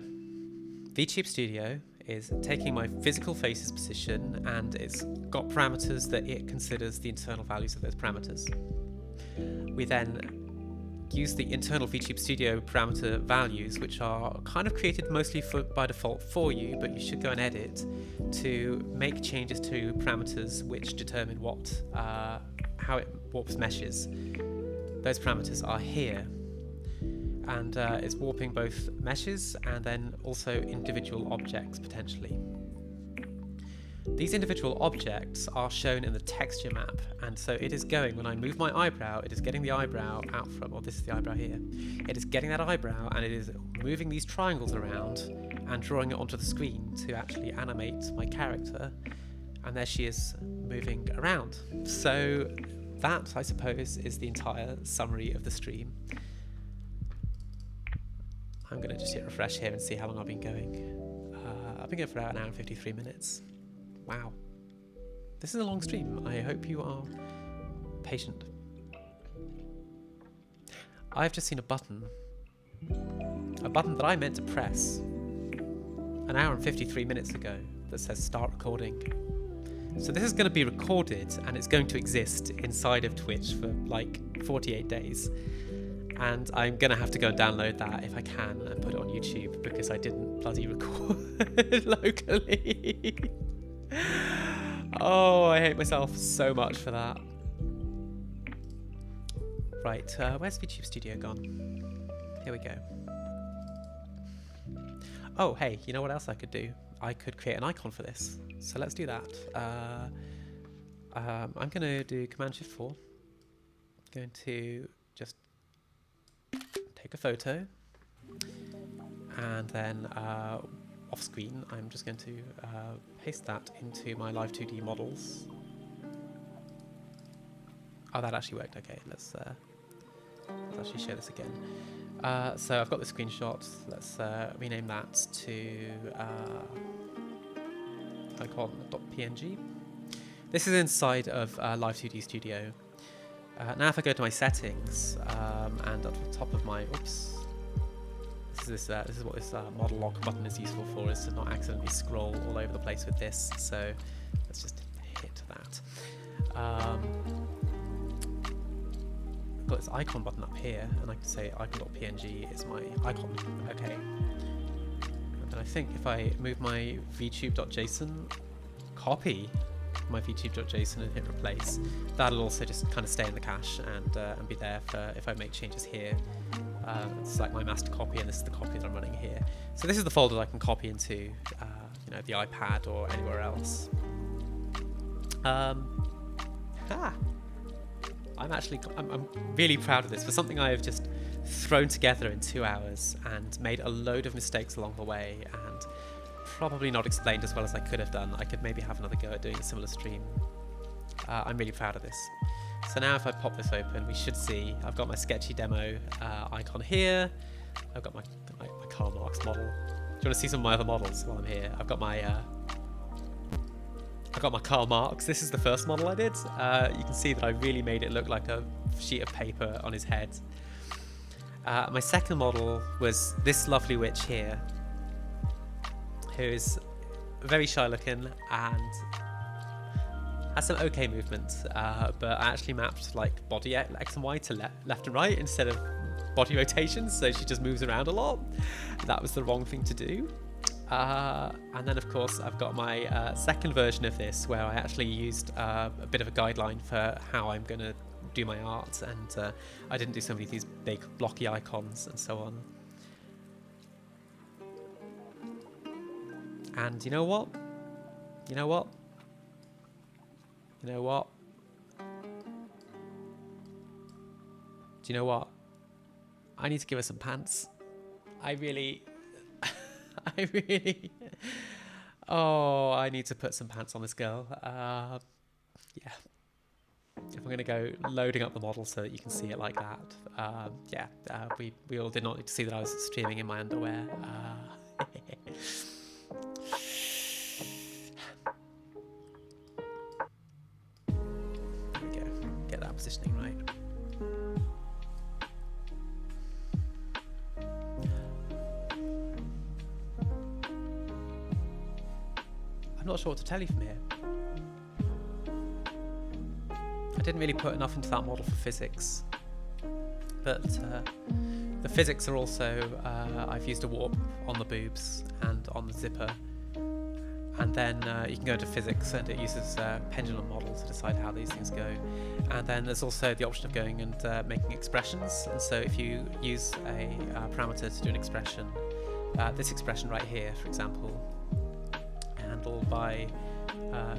A: VTube Studio is taking my physical face's position, and it's got parameters that it considers the internal values of those parameters. We then use the internal VTube Studio parameter values, which are kind of created mostly by default for you, but you should go and edit to make changes to parameters which determine how it warps meshes. Those parameters are here, and it's warping both meshes and then also individual objects potentially. These individual objects are shown in the texture map, and so it is going, when I move my eyebrow, it is getting the eyebrow out from, well, this is the eyebrow here, it is getting that eyebrow and it is moving these triangles around and drawing it onto the screen to actually animate my character, and there she is moving around. So that, I suppose, is the entire summary of the stream. I'm going to just hit refresh here and see how long I've been going. I've been going for about an hour and 53 minutes. Wow. This is a long stream. I hope you are patient. I've just seen a button that I meant to press an hour and 53 minutes ago that says start recording. So this is going to be recorded and it's going to exist inside of Twitch for like 48 days. And I'm going to have to go and download that if I can and put it on YouTube because I didn't bloody record locally. Oh, I hate myself so much for that. Right, where's VTube Studio gone? Here we go. Oh, hey, you know what else I could do? I could create an icon for this. So let's do that. I'm going to do Command-Shift-4. Going to just take a photo. And then off screen, I'm just going to paste that into my live2d models. Oh, that actually worked. Okay, let's actually show this again. So I've got the screenshot. Let's rename that to icon.png. This is inside of live2d Studio. Now if I go to my settings and at the top of my, oops, this is what this model lock button is useful for, is to not accidentally scroll all over the place with this. So let's just hit that. I've got this icon button up here, and I can say icon.png is my icon. Okay. And then I think if I move my vtube.json, copy my vtube.json and hit replace, that'll also just kind of stay in the cache and be there for if I make changes here. It's like my master copy, and this is the copy that I'm running here. So this is the folder that I can copy into, you know, the iPad or anywhere else. I'm really proud of this for something I have just thrown together in 2 hours and made a load of mistakes along the way and probably not explained as well as I could have done. I could maybe have another go at doing a similar stream. I'm really proud of this. So now if I pop this open, we should see I've got my sketchy demo icon here. I've got my Karl Marx model. Do you want to see some of my other models while I'm here? I've got my Karl Marx. This is the first model I did. You can see that I really made it look like a sheet of paper on his head. My second model was this lovely witch here, who is very shy looking and has some okay movement, but I actually mapped like body X and Y to left and right instead of body rotations, so she just moves around a lot. That was the wrong thing to do. And then of course I've got my second version of this where I actually used a bit of a guideline for how I'm going to do my art, and I didn't do so many of these big blocky icons and so on. And you know what? You know what? You know what? Do you know what? I need to give her some pants. I really... Oh, I need to put some pants on this girl. Yeah. If I'm going to go loading up the model so that you can see it like that. Yeah, we all did not need to see that I was streaming in my underwear. There we go. Get that that positioning right. I'm not sure what to tell you from here. I didn't really put enough into that model for physics, but the physics are also, I've used a warp on the boobs and on the zipper, and then you can go into physics and it uses pendulum models to decide how these things go. And then there's also the option of going and making expressions, and so if you use a parameter to do an expression, this expression right here, for example, handled by,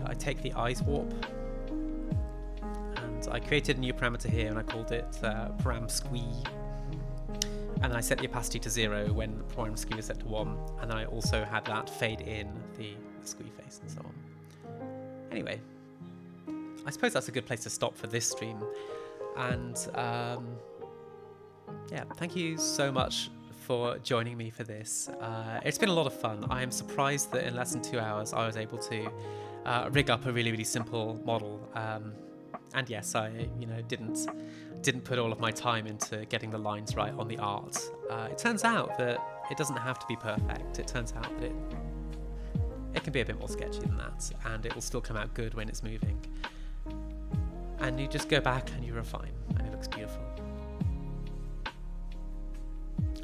A: I take the eyes warp, and I created a new parameter here and I called it param squee, and then I set the opacity to 0 when the param squee was set to 1, and then I also had that fade in the squee face and so on. Anyway, I suppose that's a good place to stop for this stream, and yeah, thank you so much for joining me for this. It's been a lot of fun. I am surprised that in less than 2 hours I was able to rig up a really simple model, and yes, I didn't put all of my time into getting the lines right on the art. It turns out that it doesn't have to be perfect. It turns out that it can be a bit more sketchy than that, and it will still come out good when it's moving. And you just go back and you refine, and it looks beautiful.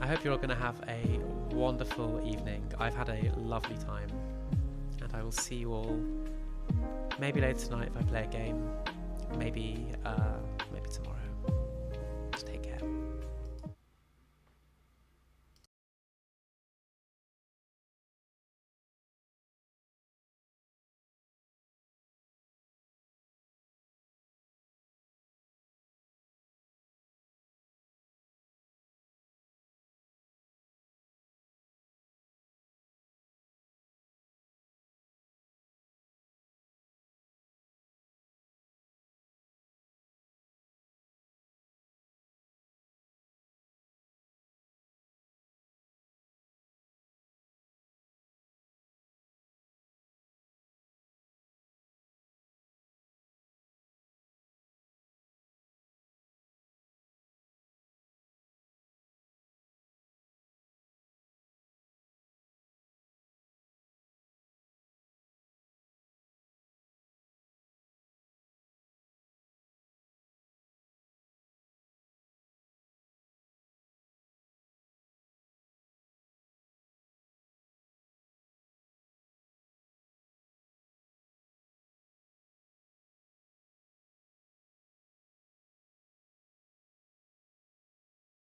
A: I hope you're all going to have a wonderful evening. I've had a lovely time, and I will see you all maybe later tonight if I play a game, maybe tomorrow.